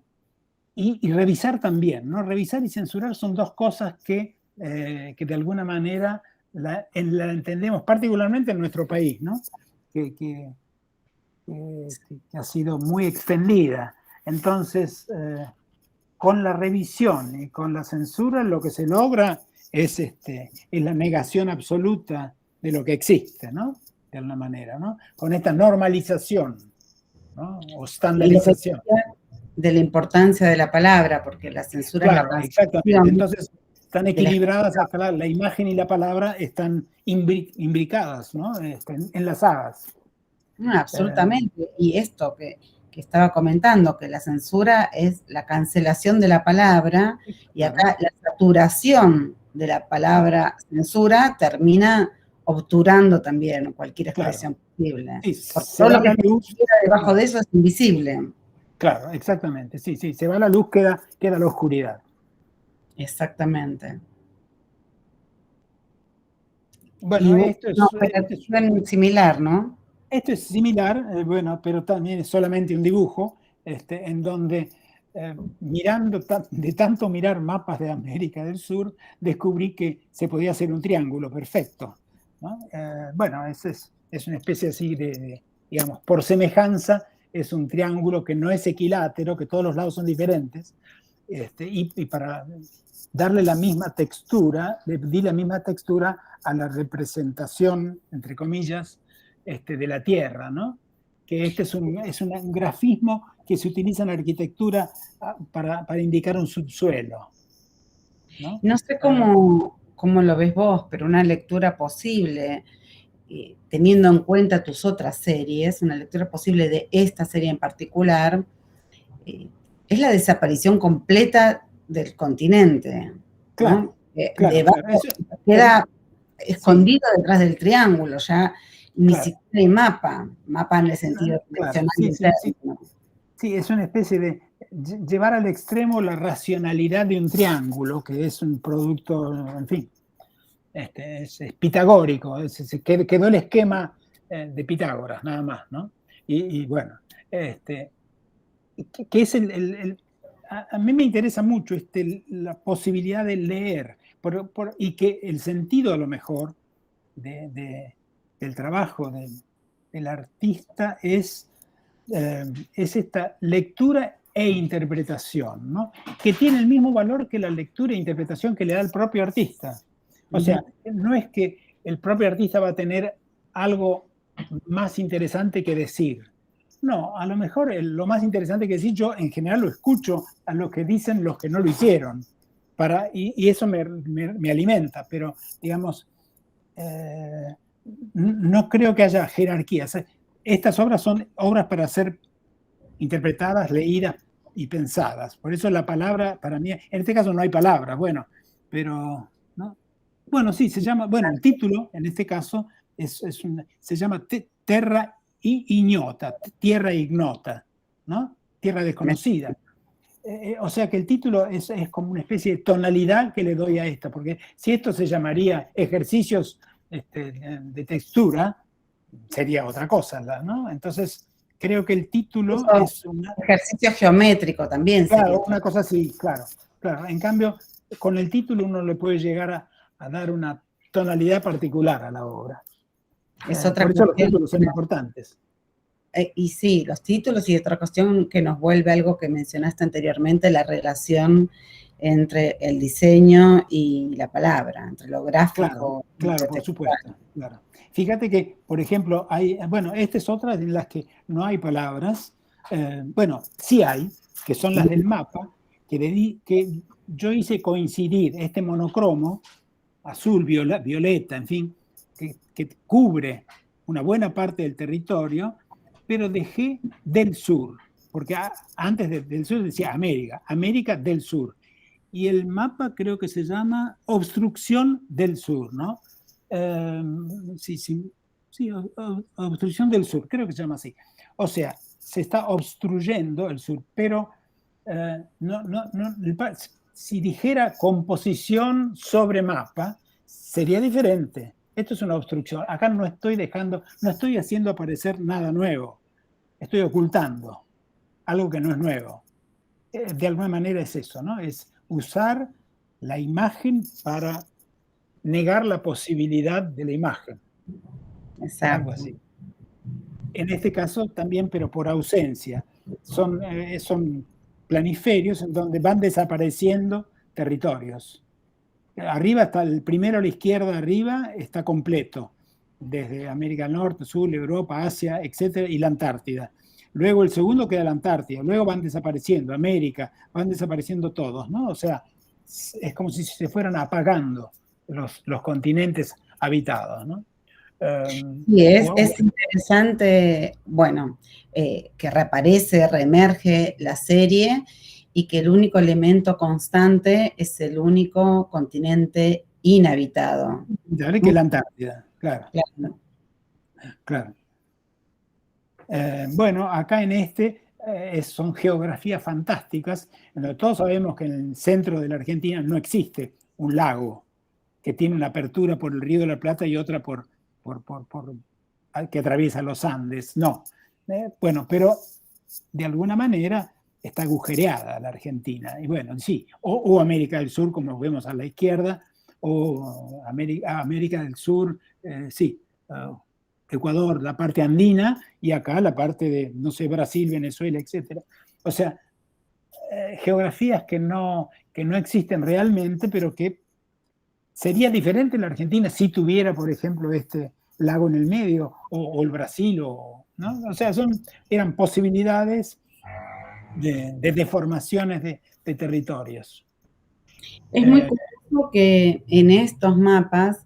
y revisar también, ¿no? Revisar y censurar son dos cosas que de alguna manera la entendemos, particularmente en nuestro país, ¿no? Que ha sido muy extendida. Entonces, con la revisión y con la censura, lo que se logra es la negación absoluta de lo que existe, ¿no? De alguna manera, ¿no? Con esta normalización, ¿no? O estandarización. De la importancia de la palabra, porque la censura Claro, es la exactamente. Entonces, están equilibradas acá, la imagen y la palabra están imbricadas, ¿no? Enlazadas. Absolutamente. Y esto que estaba comentando, que la censura es la cancelación de la palabra, y acá la saturación de la palabra censura termina obturando también cualquier expresión posible. Sí, todo lo que se debajo de eso es invisible. Claro, exactamente. Sí, se va la luz, queda la oscuridad. Exactamente. Bueno, esto es similar, ¿no? Esto es similar, bueno, pero también es solamente un dibujo, en donde mirando de tanto mirar mapas de América del Sur, descubrí que se podía hacer un triángulo perfecto, ¿no? Bueno, es una especie así digamos, por semejanza, es un triángulo que no es equilátero, que todos los lados son diferentes, y para darle la misma textura, le di la misma textura a la representación, entre comillas, de la Tierra, ¿no? Que es un grafismo que se utiliza en la arquitectura para indicar un subsuelo, ¿no? No sé cómo lo ves vos, pero una lectura posible, teniendo en cuenta tus otras series, una lectura posible de esta serie en particular, es la desaparición completa del continente, ¿no? Claro. Queda escondido detrás del triángulo, ya ni siquiera hay mapa en el sentido tradicional. Sí, es una especie de llevar al extremo la racionalidad de un triángulo, que es un producto, en fin, es pitagórico, quedó el esquema de Pitágoras, nada más, ¿no? Y bueno, que es a mí me interesa mucho la posibilidad de leer, y que el sentido a lo mejor del trabajo del artista es esta lectura e interpretación, ¿no? Que tiene el mismo valor que la lectura e interpretación que le da el propio artista. O sea, no es que el propio artista va a tener algo más interesante que decir. No, a lo mejor lo más interesante que decir, yo en general lo escucho a lo que dicen los que no lo hicieron, y eso me alimenta, pero digamos, no creo que haya jerarquías. Estas obras son obras para ser interpretadas, leídas y pensadas. Por eso la palabra, para mí, en este caso no hay palabras, bueno, pero, ¿no? Bueno, sí, se llama, bueno, el título en este caso se llama Terra Ignota, Tierra Ignota, ¿no? Tierra desconocida. O sea que el título es como una especie de tonalidad que le doy a esta, porque si esto se llamaría ejercicios de textura, sería otra cosa, ¿no? Entonces, creo que el título es un ejercicio geométrico también. Claro, sería. una cosa así, claro, claro. En cambio, con el título uno le puede llegar a dar una tonalidad particular a la obra. Es otra por eso los cuestión. títulos son importantes. Y sí, los títulos y otra cuestión que nos vuelve algo que mencionaste anteriormente, la relación entre el diseño y la palabra, entre lo gráfico. Claro, por supuesto. Claro. Fíjate que, por ejemplo, esta es otra en las que no hay palabras. Bueno, sí hay, que son las del mapa, que yo hice coincidir este monocromo, azul, violeta, en fin, que cubre una buena parte del territorio, pero dejé del sur, porque antes del sur decía América del sur. Y el mapa creo que se llama Obstrucción del Sur, ¿no? Sí, Obstrucción del Sur, creo que se llama así. O sea, se está obstruyendo el sur, pero si dijera composición sobre mapa, sería diferente. Esto es una obstrucción. Acá no estoy haciendo aparecer nada nuevo. Estoy ocultando algo que no es nuevo. De alguna manera es eso, ¿no? Es usar la imagen para negar la posibilidad de la imagen. Exacto. Algo así. En este caso también, pero por ausencia. Son planiferios en donde van desapareciendo territorios. Arriba está el primero a la izquierda, arriba está completo, desde América del Norte, Sur, Europa, Asia, etcétera, y la Antártida. Luego el segundo queda la Antártida, luego van desapareciendo América, van desapareciendo todos, ¿no? O sea, es como si se fueran apagando los continentes habitados, ¿no? Y es interesante, bueno, que reaparece, reemerge la serie y que el único elemento constante es el único continente inhabitado. Que es la Antártida, claro. Claro. Bueno, acá en son geografías fantásticas. Todos sabemos que en el centro de la Argentina no existe un lago que tiene una apertura por el Río de la Plata y otra que atraviesa los Andes. No. Bueno, pero de alguna manera está agujereada la Argentina. Y bueno, sí, o América del Sur, como vemos a la izquierda, o América del Sur, sí, Ecuador, la parte andina, y acá la parte de, no sé, Brasil, Venezuela, etc. O sea, geografías que no existen realmente, pero que sería diferente la Argentina si tuviera, por ejemplo, este lago en el medio, o el Brasil, ¿no? O sea, eran posibilidades de deformaciones de territorios. Es muy curioso que en estos mapas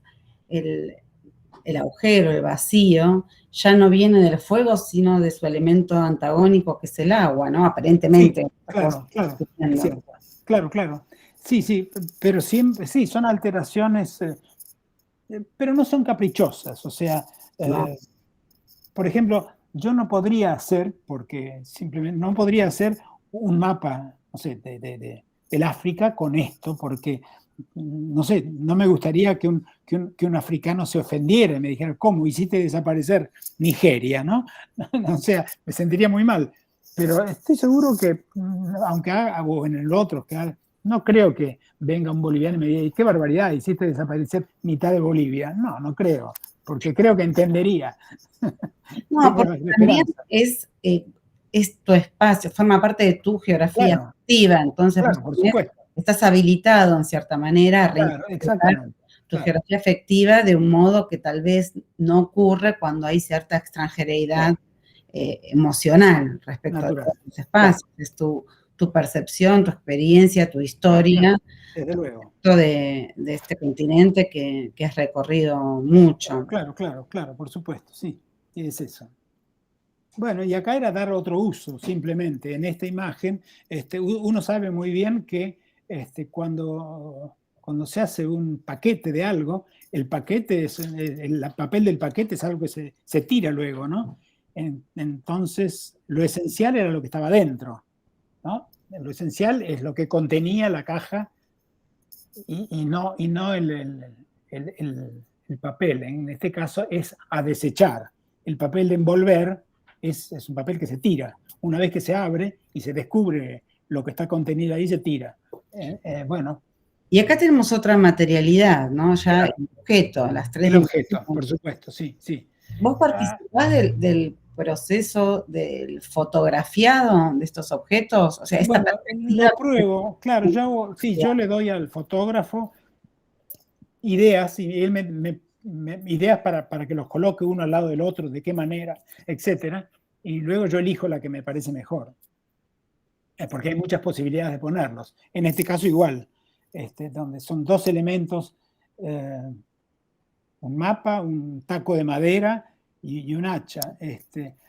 el agujero, el vacío, ya no viene del fuego, sino de su elemento antagónico, que es el agua, ¿no? Aparentemente. Sí, claro. Sí, pero siempre, sí, son alteraciones, pero no son caprichosas. O sea, por ejemplo, yo no podría hacer, porque simplemente no podría hacer un mapa, no sé, del África con esto, porque no sé, no me gustaría que un africano se ofendiera y me dijera, ¿cómo hiciste desaparecer Nigeria? ¿No? O sea, me sentiría muy mal. Pero estoy seguro que, aunque haga, o en el otro, no creo que venga un boliviano y me diga, qué barbaridad, hiciste desaparecer mitad de Bolivia. No creo, porque creo que entendería. No, porque también es tu espacio, forma parte de tu geografía activa, entonces claro, por supuesto. Estás habilitado en cierta manera a reinterpretar tu geografía afectiva de un modo que tal vez no ocurre cuando hay cierta extranjereidad emocional respecto a tus espacios. Es tu percepción, tu experiencia, tu historia desde luego. De este continente que has recorrido mucho. Claro, por supuesto, sí, es eso. Bueno, y acá era dar otro uso, simplemente. En esta imagen, uno sabe muy bien que cuando cuando se hace un paquete de algo, el paquete, el papel del paquete es algo que se tira luego, ¿no? Entonces, lo esencial era lo que estaba dentro, ¿no? Lo esencial es lo que contenía la caja y no el papel. En este caso es a desechar. El papel de envolver es un papel que se tira. Una vez que se abre y se descubre lo que está contenido ahí, se tira. Bueno. Y acá tenemos otra materialidad, ¿no? Ya el objeto, las tres. El objeto, por supuesto, sí, sí. ¿Vos participás del proceso del fotografiado de estos objetos? O sea, bueno, lo pruebo, claro, yo le doy al fotógrafo ideas y él ideas para que los coloque uno al lado del otro, de qué manera, etcétera, y luego yo elijo la que me parece mejor, porque hay muchas posibilidades de ponerlos. En este caso igual, donde son dos elementos, un mapa, un taco de madera y un hacha.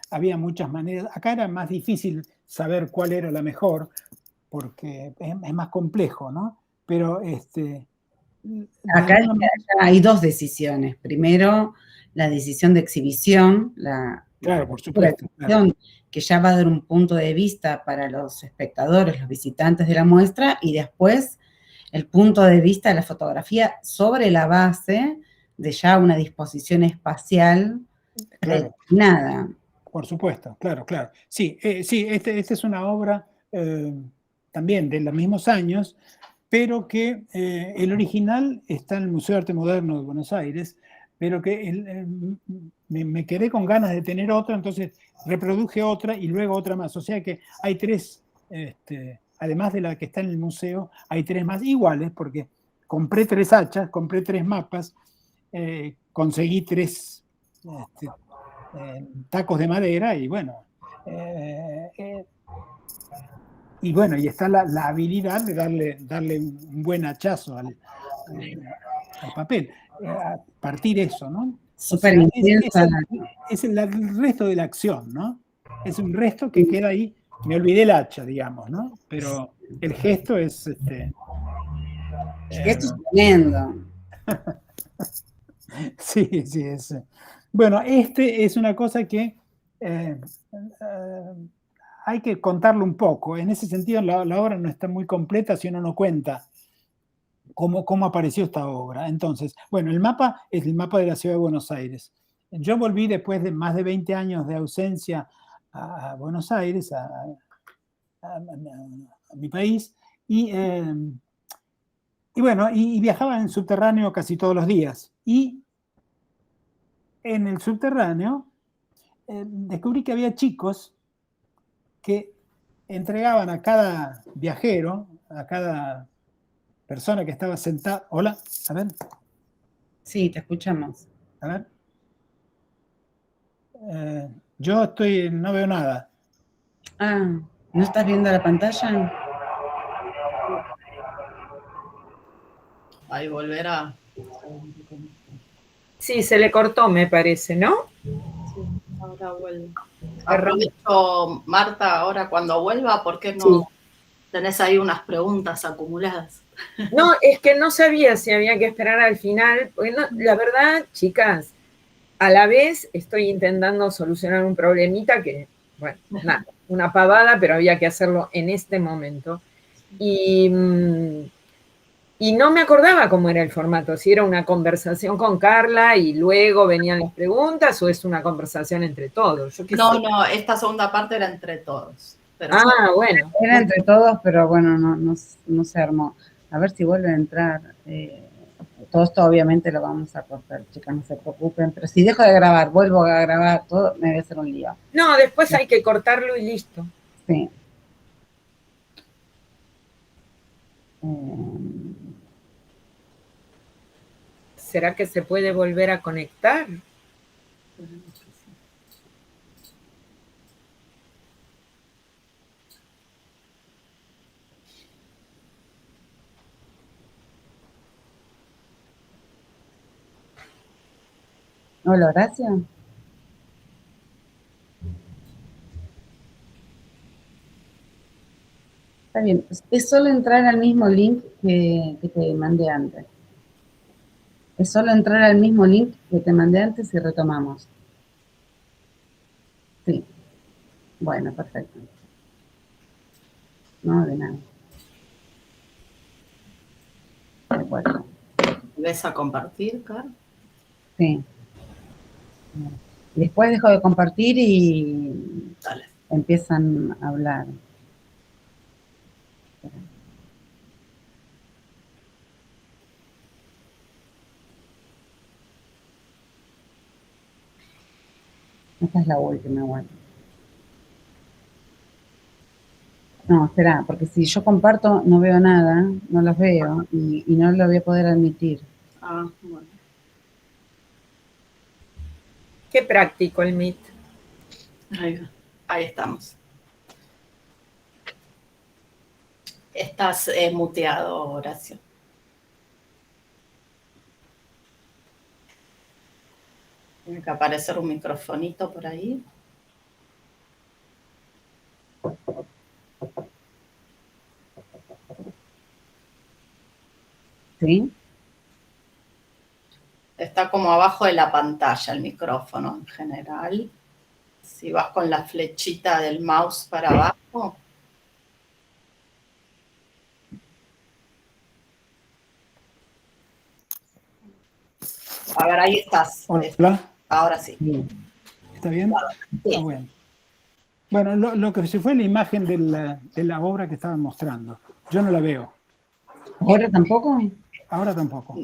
Había muchas maneras. Acá era más difícil saber cuál era la mejor, porque es más complejo, ¿no? Pero acá hay dos decisiones. Primero, la decisión de exhibición, claro, por supuesto, claro, que ya va a dar un punto de vista para los espectadores, los visitantes de la muestra, y después el punto de vista de la fotografía sobre la base de ya una disposición espacial predeterminada. Por supuesto, claro, claro. Sí, esta es una obra también de los mismos años, pero que el original está en el Museo de Arte Moderno de Buenos Aires, pero que me quedé con ganas de tener otra, entonces reproduje otra y luego otra más. O sea que hay tres, además de la que está en el museo, hay tres más iguales, porque compré 3 hachas, compré 3 mapas, conseguí 3 tacos de madera y bueno, y está la habilidad de darle un buen hachazo al papel, partir eso, ¿no? Súper intensa. Es el resto de la acción, ¿no? Es un resto que queda ahí. Me olvidé el hacha, digamos, ¿no? Pero el gesto es... el gesto es tremendo. Sí, es... Bueno, es una cosa que hay que contarlo un poco. En ese sentido, la obra no está muy completa si uno no cuenta cómo apareció esta obra. Entonces, bueno, el mapa es el mapa de la ciudad de Buenos Aires. Yo volví después de más de 20 años de ausencia a Buenos Aires, a mi país, y bueno, y viajaba en subterráneo casi todos los días. Y en el subterráneo descubrí que había chicos que entregaban a cada viajero, a cada persona que estaba sentada. Hola, a ver. Sí, te escuchamos. A ver. Yo no veo nada. Ah, ¿no estás viendo la pantalla? Ahí volverá. Sí, se le cortó, me parece, ¿no? Sí, ahora vuelve. Aprovecho, Marta, ahora cuando vuelva, ¿por qué no tenés ahí unas preguntas acumuladas? No, es que no sabía si había que esperar al final. Porque no, la verdad, chicas, a la vez estoy intentando solucionar un problemita que, bueno, nada, una pavada, pero había que hacerlo en este momento. Y no me acordaba cómo era el formato, si era una conversación con Carla y luego venían las preguntas o es una conversación entre todos. No, esta segunda parte era entre todos. Pero bueno. Era entre todos, pero bueno, no se armó. A ver si vuelve a entrar. Todo esto obviamente lo vamos a cortar, chicas, no se preocupen. Pero si dejo de grabar, vuelvo a grabar todo, me voy a hacer un lío. No, después hay que cortarlo y listo. Sí. ¿Será que se puede volver a conectar? Hola, Horacio. Está bien, es solo entrar al mismo link que te mandé antes. Es solo entrar al mismo link que te mandé antes y retomamos. Sí. Bueno, perfecto. No, de nada. De acuerdo. ¿Ves a compartir, Carl? Sí. Después dejo de compartir y Dale. empiezan a hablar. Esta es la última, igual. No, espera, porque si yo comparto no veo nada, no los veo y no lo voy a poder admitir. Ah, bueno. Qué práctico el Meet. Ahí estamos. Estás muteado, Horacio. Tiene que aparecer un microfonito por ahí. ¿Sí? Está como abajo de la pantalla el micrófono en general. Si vas con la flechita del mouse para abajo. A ver, ahí estás. Hola. Ahora sí. ¿Está bien? Sí. Ah, bueno. Bueno, lo que se fue la imagen de la obra que estaban mostrando. Yo no la veo. ¿Ahora tampoco? Ahora tampoco.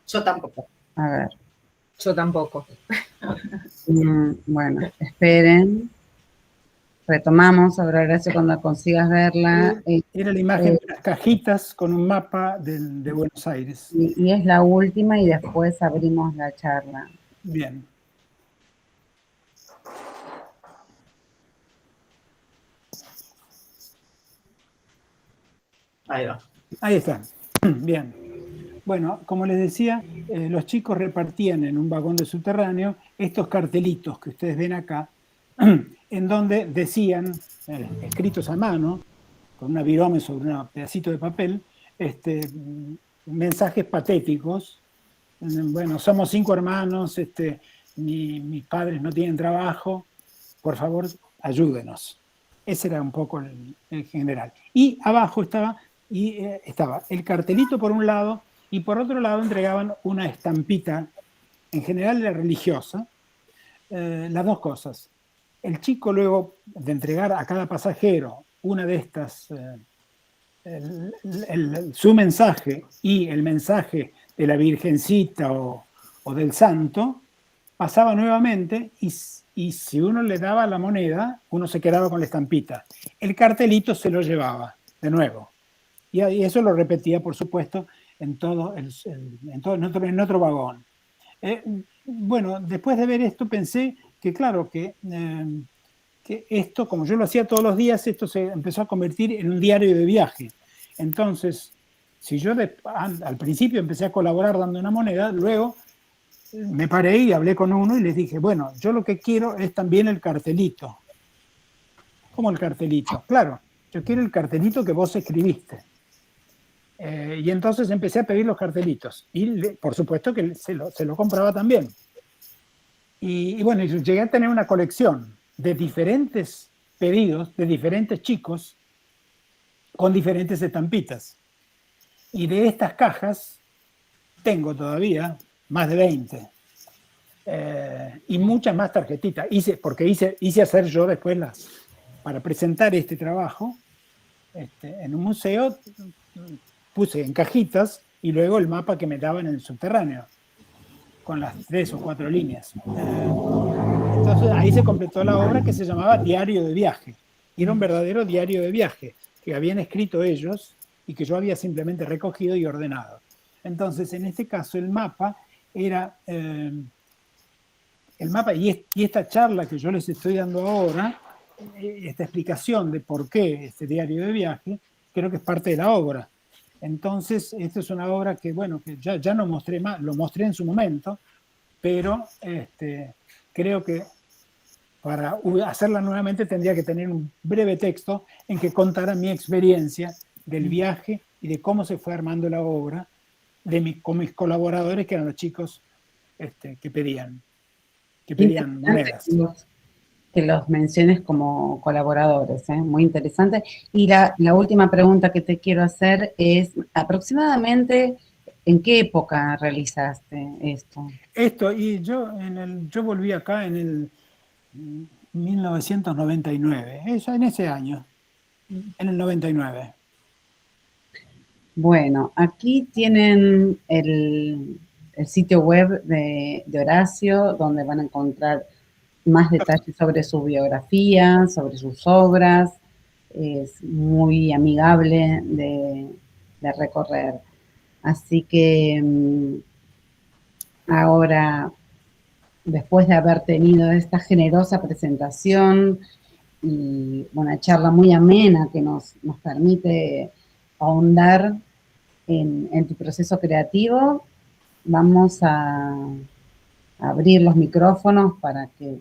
Yo tampoco. A ver. Yo tampoco. Bueno, esperen. Retomamos, ahora gracias cuando consigas verla. Era la imagen de las cajitas con un mapa de Buenos Aires. Y es la última y después abrimos la charla. Bien. Ahí va. Ahí está. Bien. Bueno, como les decía, los chicos repartían en un vagón de subterráneo estos cartelitos que ustedes ven acá, en donde decían, escritos a mano, con una virome sobre un pedacito de papel, mensajes patéticos. Bueno, somos 5 hermanos, mis padres no tienen trabajo, por favor, ayúdenos. Ese era un poco el general. Y abajo estaba el cartelito por un lado, y por otro lado entregaban una estampita, en general era religiosa, las dos cosas. El chico luego de entregar a cada pasajero una de estas, su mensaje y el mensaje de la Virgencita o del Santo, pasaba nuevamente y si uno le daba la moneda, uno se quedaba con la estampita. El cartelito se lo llevaba de nuevo. Y eso lo repetía, por supuesto, en otro vagón. Bueno, después de ver esto pensé que, claro, que esto, como yo lo hacía todos los días, esto se empezó a convertir en un diario de viaje. Entonces, si yo al principio empecé a colaborar dando una moneda, luego me paré y hablé con uno y les dije, bueno, yo lo que quiero es también el cartelito. ¿Cómo el cartelito? Claro, yo quiero el cartelito que vos escribiste. Y entonces empecé a pedir los cartelitos. Y por supuesto que se lo compraba también. Y bueno, llegué a tener una colección de diferentes pedidos de diferentes chicos con diferentes estampitas. Y de estas cajas tengo todavía más de 20. Y muchas más tarjetitas. Porque hice hacer yo después para presentar este trabajo en un museo, puse en cajitas y luego el mapa que me daban en el subterráneo, con las 3 o 4 líneas. Entonces ahí se completó la obra que se llamaba Diario de Viaje. Y era un verdadero diario de viaje que habían escrito ellos y que yo había simplemente recogido y ordenado. Entonces, en este caso, el mapa era... el mapa y esta charla que yo les estoy dando ahora, esta explicación de por qué este diario de viaje, creo que es parte de la obra. Entonces, esta es una obra que, bueno, que ya no mostré más, lo mostré en su momento, pero creo que para hacerla nuevamente tendría que tener un breve texto en que contara mi experiencia del viaje y de cómo se fue armando la obra con mis colaboradores, que eran los chicos que pedían monedas. Que los menciones como colaboradores, muy interesante. Y la última pregunta que te quiero hacer es, aproximadamente, ¿en qué época realizaste esto? Y yo volví acá en el 1999, en ese año, en el 99. Bueno, aquí tienen el sitio web de Horacio, donde van a encontrar más detalles sobre su biografía, sobre sus obras. Es muy amigable de recorrer. Así que ahora, después de haber tenido esta generosa presentación y una charla muy amena que nos permite ahondar en tu proceso creativo, vamos a abrir los micrófonos para que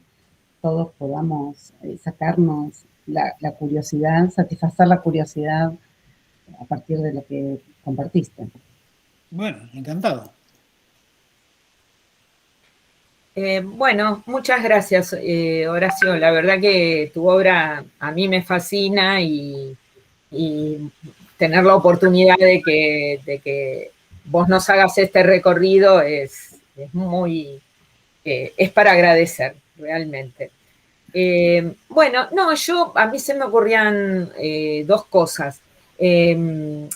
todos podamos sacarnos la curiosidad, satisfacer la curiosidad a partir de lo que compartiste. Bueno, encantado. Bueno, muchas gracias, Horacio. La verdad que tu obra a mí me fascina y tener la oportunidad de que vos nos hagas este recorrido es para agradecer, realmente. Bueno, no, a mí se me ocurrían dos cosas.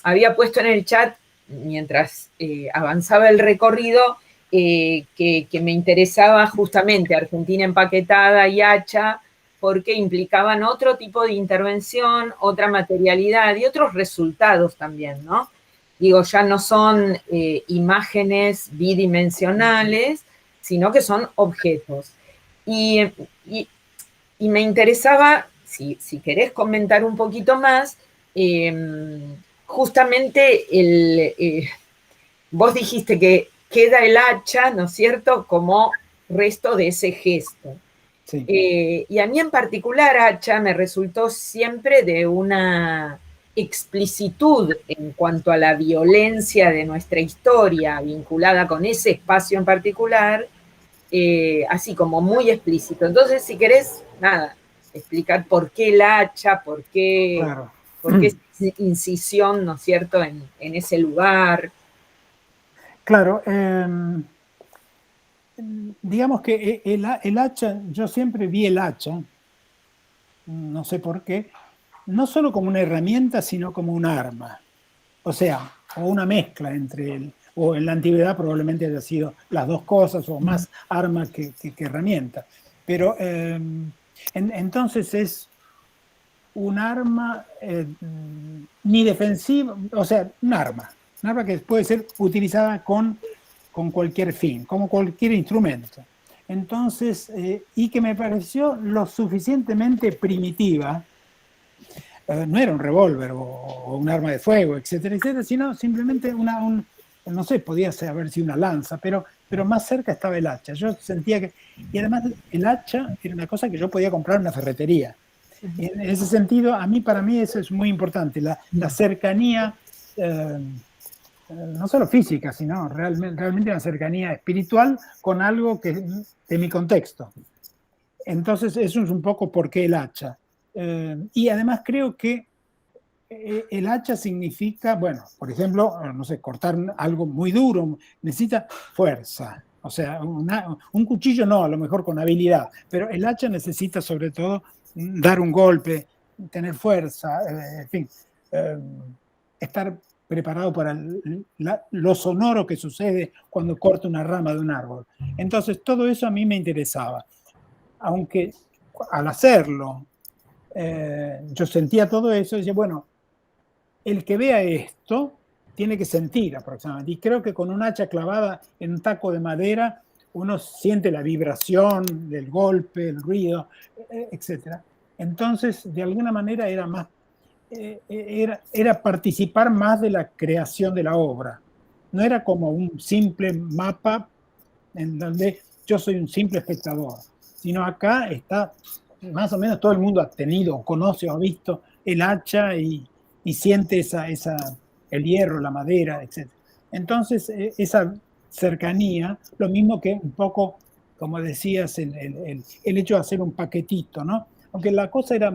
Había puesto en el chat, mientras avanzaba el recorrido, que me interesaba justamente Argentina Empaquetada y Hacha, porque implicaban otro tipo de intervención, otra materialidad y otros resultados también, ¿no? Digo, ya no son imágenes bidimensionales, sino que son objetos. Y me interesaba, si querés comentar un poquito más, justamente vos dijiste que queda el hacha, ¿no es cierto?, como resto de ese gesto. Sí. Y a mí en particular, hacha me resultó siempre de una explicitud en cuanto a la violencia de nuestra historia vinculada con ese espacio en particular, así como muy explícito. Entonces, si querés, explicar por qué el hacha, por qué, claro. por qué esa incisión, ¿no es cierto?, en ese lugar. Claro, digamos que el hacha, yo siempre vi el hacha, no sé por qué, no solo como una herramienta, sino como un arma. O sea, o una mezcla o en la antigüedad probablemente haya sido las dos cosas, o más arma que herramienta. Pero entonces es un arma ni defensiva, o sea, un arma que puede ser utilizada con cualquier fin, como cualquier instrumento. Entonces, y que me pareció lo suficientemente primitiva, no era un revólver o un arma de fuego, etcétera, etcétera, sino simplemente no sé, podía haber sido una lanza, pero más cerca estaba el hacha. Yo sentía que, y además el hacha era una cosa que yo podía comprar en una ferretería. En ese sentido, para mí eso es muy importante, la cercanía, no solo física, sino realmente una cercanía espiritual con algo de mi contexto. Entonces, eso es un poco por qué el hacha. Y además creo que el hacha significa, bueno, por ejemplo, no sé, cortar algo muy duro, necesita fuerza. O sea, un cuchillo no, a lo mejor con habilidad, pero el hacha necesita sobre todo dar un golpe, tener fuerza, en fin, estar preparado para lo sonoro que sucede cuando corta una rama de un árbol. Entonces, todo eso a mí me interesaba. Aunque al hacerlo, yo sentía todo eso y decía, bueno, el que vea esto tiene que sentir aproximadamente. Y creo que con un hacha clavada en un taco de madera, uno siente la vibración del golpe, el ruido, etc. Entonces, de alguna manera era participar más de la creación de la obra. No era como un simple mapa en donde yo soy un simple espectador. sino acá está, más o menos todo el mundo ha tenido, conoce o ha visto el hacha y siente el hierro, la madera, etc. Entonces, esa cercanía, lo mismo que un poco, como decías, el hecho de hacer un paquetito, ¿no? Aunque la cosa era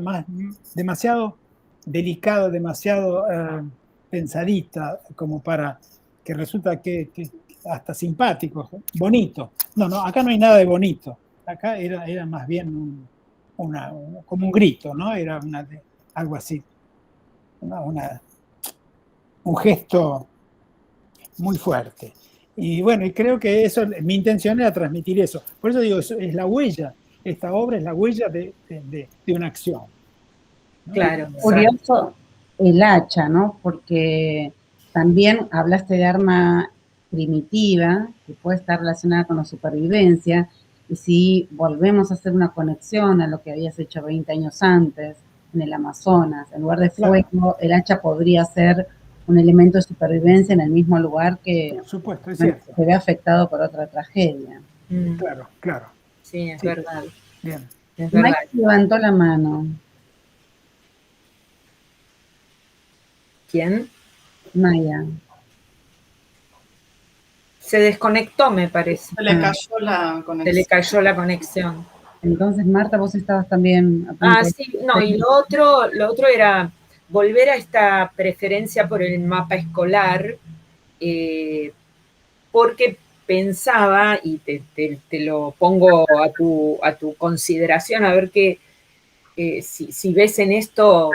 demasiado delicada, demasiado pensadita, como para que resulta que hasta simpático, bonito. No, acá no hay nada de bonito. Acá era más bien como un grito, ¿no? Era algo así. Un gesto muy fuerte. Y bueno, y creo que eso, mi intención era transmitir eso. Por eso digo, es la huella. Esta obra es la huella de una acción, ¿no? Claro. Curioso el hacha, ¿no? Porque también hablaste de arma primitiva, que puede estar relacionada con la supervivencia, y si volvemos a hacer una conexión a lo que habías hecho 20 años antes, en el Amazonas, en lugar de fuego, claro, el hacha podría ser un elemento de supervivencia en el mismo lugar que por supuesto, es cierto, se ve afectado por otra tragedia. Claro, claro. Sí, es verdad. Bien. Es verdad. Mike levantó la mano. ¿Quién? Maya. Se desconectó, me parece. Se le cayó la conexión. Se le cayó la conexión. Entonces, Marta, vos estabas también... Sí, no, y lo otro era volver a esta preferencia por el mapa escolar, porque pensaba, y te lo pongo a tu consideración, a ver si ves en esto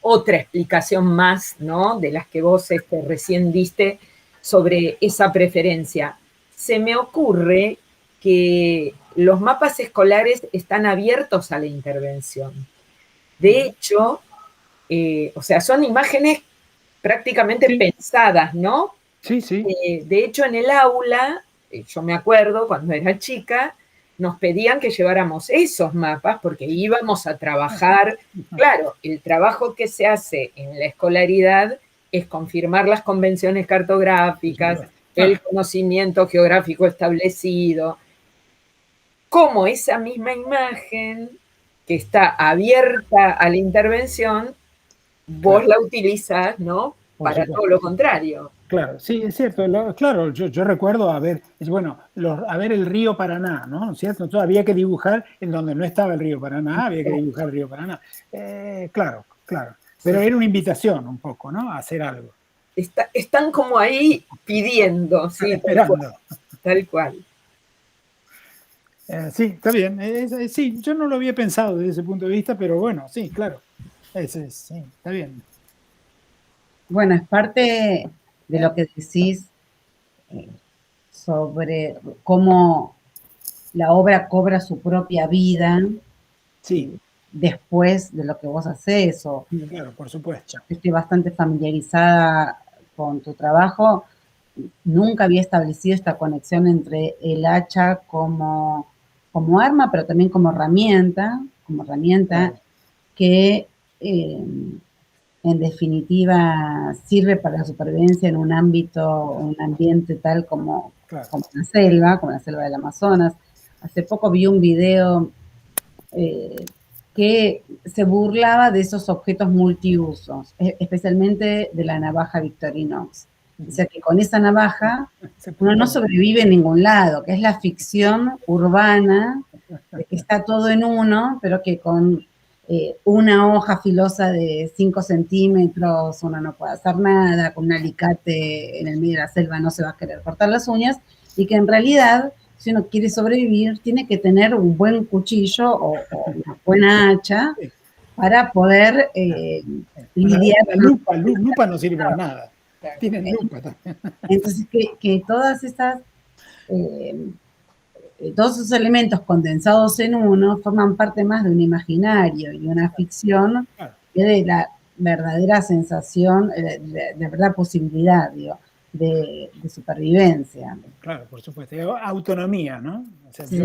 otra explicación más, ¿no? De las que vos recién diste sobre esa preferencia. Se me ocurre que los mapas escolares están abiertos a la intervención. De hecho, o sea, son imágenes prácticamente pensadas, ¿no? Sí, sí. De hecho, en el aula, yo me acuerdo cuando era chica, nos pedían que lleváramos esos mapas porque íbamos a trabajar. Claro, el trabajo que se hace en la escolaridad es confirmar las convenciones cartográficas, el conocimiento geográfico establecido. Como esa misma imagen que está abierta a la intervención, vos la utilizás, ¿no? Para todo lo contrario. Claro, sí, es cierto. Claro, yo recuerdo haber el río Paraná, ¿no? ¿Es cierto? Entonces había que dibujar en donde no estaba el río Paraná, había que dibujar el río Paraná. Claro. Pero era una invitación un poco, ¿no? A hacer algo. Están como ahí pidiendo, sí. Esperando. Tal cual. Sí, está bien. Sí, yo no lo había pensado desde ese punto de vista, pero bueno, sí, claro. Sí, está bien. Bueno, es parte de lo que decís sobre cómo la obra cobra su propia vida, sí, después de lo que vos hacés. Claro, por supuesto. Estoy bastante familiarizada con tu trabajo. Nunca había establecido esta conexión entre el hacha como arma, pero también como herramienta claro, que en definitiva sirve para la supervivencia en un ambiente tal como la selva del Amazonas. Hace poco vi un video que se burlaba de esos objetos multiusos, especialmente de la navaja Victorinox. O sea que con esa navaja uno no sobrevive en ningún lado, que es la ficción urbana, de que está todo en uno, pero que con una hoja filosa de 5 centímetros uno no puede hacer nada, con un alicate en el medio de la selva no se va a querer cortar las uñas, y que en realidad, si uno quiere sobrevivir, tiene que tener un buen cuchillo o una buena hacha para poder lidiar. La lupa no sirve para nada. Tienen lupa también. Entonces, que todas estas, todos esos elementos condensados en uno forman parte más de un imaginario y una ficción que de la verdadera sensación, de verdad posibilidad, digo, de supervivencia. Claro, por supuesto. Autonomía, ¿no? O sea, sí.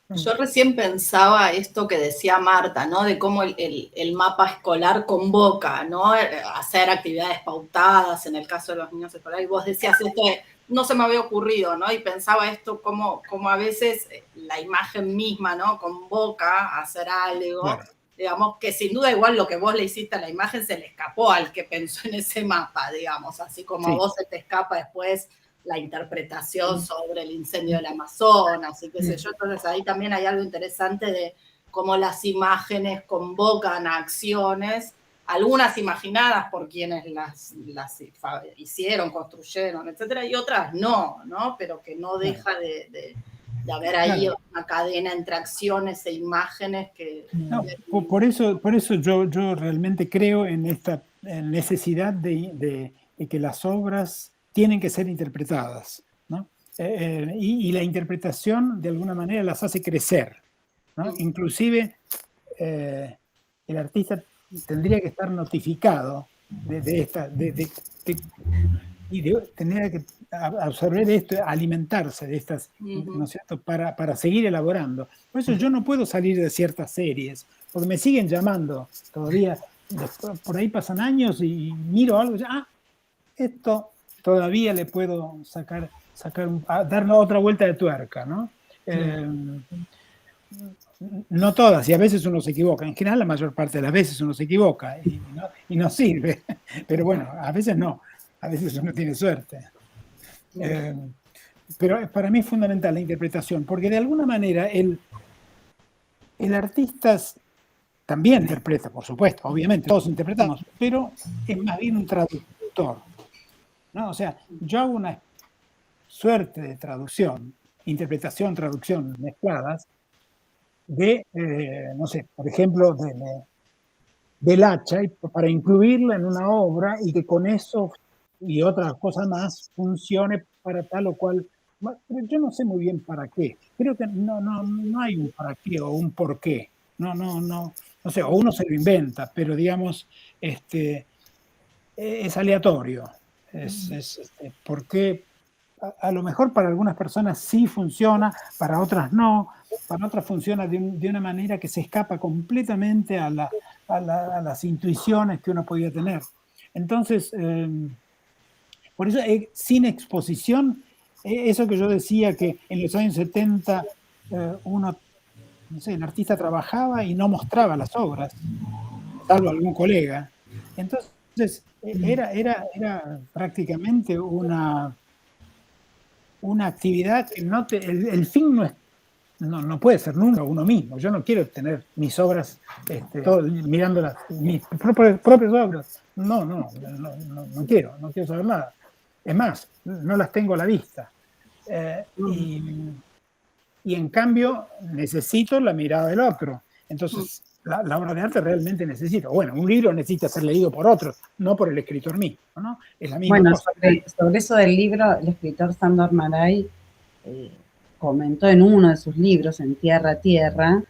Yo recién pensaba esto que decía Marta, ¿no? De cómo el mapa escolar convoca, ¿no? Hacer actividades pautadas en el caso de los niños escolares. Y vos decías esto de, no se me había ocurrido, ¿no? Y pensaba esto como a veces la imagen misma, ¿no? Convoca a hacer algo. Claro. Digamos que sin duda igual lo que vos le hiciste a la imagen se le escapó al que pensó en ese mapa, digamos, así como a vos se te escapa después la interpretación sobre el incendio del Amazonas y qué sé yo. Entonces ahí también hay algo interesante de cómo las imágenes convocan a acciones, algunas imaginadas por quienes las hicieron, construyeron, etcétera, y otras no, pero que no deja de haber ahí una cadena entre acciones e imágenes que... No, por eso yo realmente creo en esta necesidad de que las obras tienen que ser interpretadas, ¿no? Y la interpretación de alguna manera las hace crecer, ¿no? Inclusive el artista tendría que estar notificado y de tener que absorber esto, alimentarse de estas, ¿no es cierto?, para seguir elaborando. Por eso yo no puedo salir de ciertas series, porque me siguen llamando todavía. Después, por ahí pasan años y miro algo y digo, esto todavía le puedo dar otra vuelta de tuerca, ¿no? No todas, y a veces uno se equivoca. En general, la mayor parte de las veces uno se equivoca y no sirve. Pero bueno, a veces no. A veces uno tiene suerte. Pero para mí es fundamental la interpretación, porque de alguna manera el artista también interpreta, por supuesto, obviamente, todos interpretamos, pero es más bien un traductor, ¿no? O sea, yo hago una suerte de traducción, interpretación, traducción mezcladas, de, no sé, por ejemplo, del hacha, para incluirla en una obra y que con eso y otras cosas más funcione para tal o cual. Pero yo no sé muy bien para qué. Creo que no hay un para qué o un por qué. No sé, o uno se lo inventa, pero digamos, es aleatorio. Porque a lo mejor para algunas personas sí funciona, para otras no, para otras funciona de una manera que se escapa completamente a las intuiciones que uno podía tener. Entonces, por eso, sin exposición, eso que yo decía que en los años 70 uno, no sé, el artista trabajaba y no mostraba las obras, salvo algún colega. Entonces, era prácticamente una actividad que el fin no puede ser nunca uno mismo. Yo no quiero tener mis obras mirando mis propias obras. No quiero saber nada. Es más, no las tengo a la vista. Y en cambio necesito la mirada del otro. Entonces, la obra de arte realmente necesita. Bueno, un libro necesita ser leído por otros, no por el escritor mismo, ¿no? Es la misma cosa. Sobre eso del libro, el escritor Sándor Márai comentó en uno de sus libros, En Tierra a Tierra,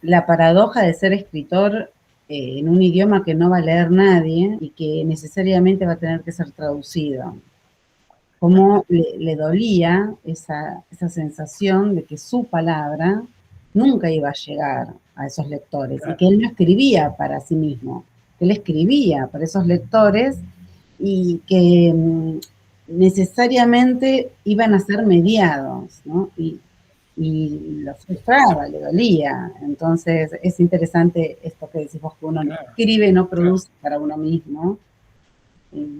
la paradoja de ser escritor en un idioma que no va a leer nadie y que necesariamente va a tener que ser traducido. Cómo le dolía esa sensación de que su palabra nunca iba a llegar a esos lectores, y que él no escribía para sí mismo, él escribía para esos lectores y que necesariamente iban a ser mediados, ¿no? Y lo frustraba, le dolía. Entonces es interesante esto que decís vos, que uno no escribe, no produce para uno mismo.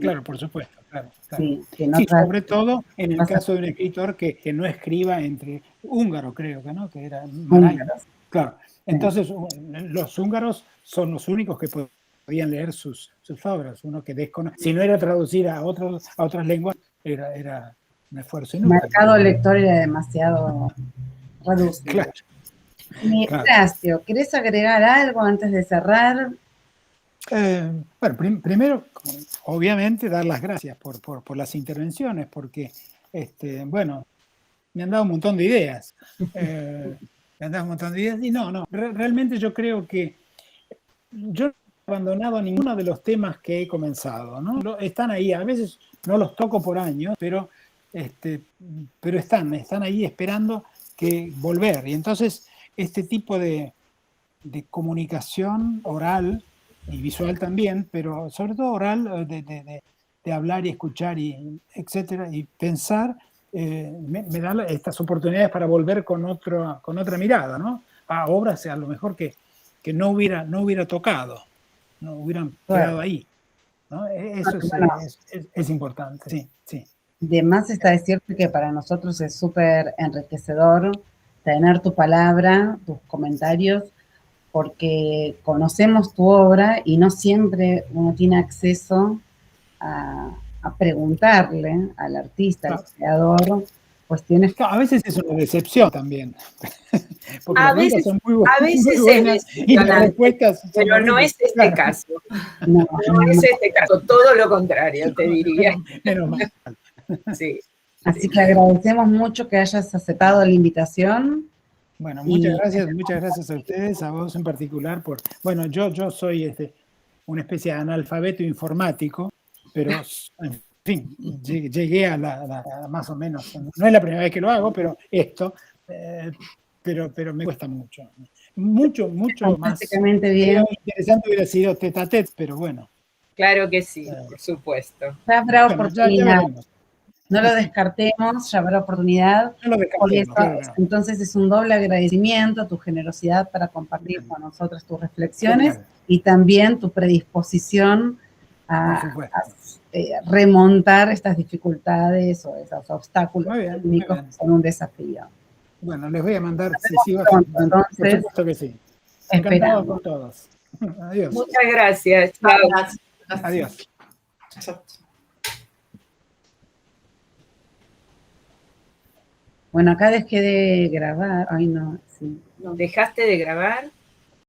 Claro, por supuesto. Claro. Sí, sobre todo en el caso de un escritor que no escriba entre húngaro, creo que, ¿no? Que era Márai. Claro. Entonces, los húngaros son los únicos que podían leer sus obras. Uno que si no era traducir a otras lenguas, era un esfuerzo inútil. El mercado lector era demasiado reducido. Claro. Horacio, ¿querés agregar algo antes de cerrar? Bueno, primero, obviamente, dar las gracias por las intervenciones, porque, bueno, me han dado un montón de ideas. Y realmente yo creo que yo no he abandonado ninguno de los temas que he comenzado, ¿no? Están ahí, a veces no los toco por años, pero están ahí esperando que volver. Y entonces, este tipo de comunicación oral y visual también, pero sobre todo oral, de hablar y escuchar, y etcétera, y pensar, me da estas oportunidades para volver con otra mirada, ¿no? A obras a lo mejor que no hubiera tocado, no hubieran quedado ahí, ¿no? Eso es importante, sí, sí. De más está decirte que para nosotros es súper enriquecedor tener tu palabra, tus comentarios, porque conocemos tu obra y no siempre uno tiene acceso a preguntarle al artista, al creador, cuestiones. A veces es una decepción también. Porque a las veces, son muy buenas, a veces muy buenas es y las respuestas son pero no es este claro. caso. No es este caso, todo lo contrario, te diría. Menos mal. Sí. Así que agradecemos mucho que hayas aceptado la invitación. Bueno, muchas gracias a ustedes, a vos en particular. Bueno, yo soy una especie de analfabeto informático, pero en fin, llegué a más o menos, no es la primera vez que lo hago, pero pero me cuesta mucho más. Fantásticamente bien. Interesante hubiera sido tete a tete, pero bueno. Claro que sí, por supuesto. Ya habrá Bueno, oportunidad. ya no lo descartemos, ya habrá oportunidad. No lo descartemos, eso, claro que no. Entonces es un doble agradecimiento a tu generosidad para compartir con nosotros tus reflexiones y también tu predisposición a remontar estas dificultades o esos obstáculos técnicos que son un desafío. Bueno, les voy a mandar, entonces, por supuesto que sí. Encantado con todos. Adiós. Muchas gracias. Chao. Adiós. Bueno, acá dejé de grabar. Ay, no, sí. ¿Dejaste de grabar?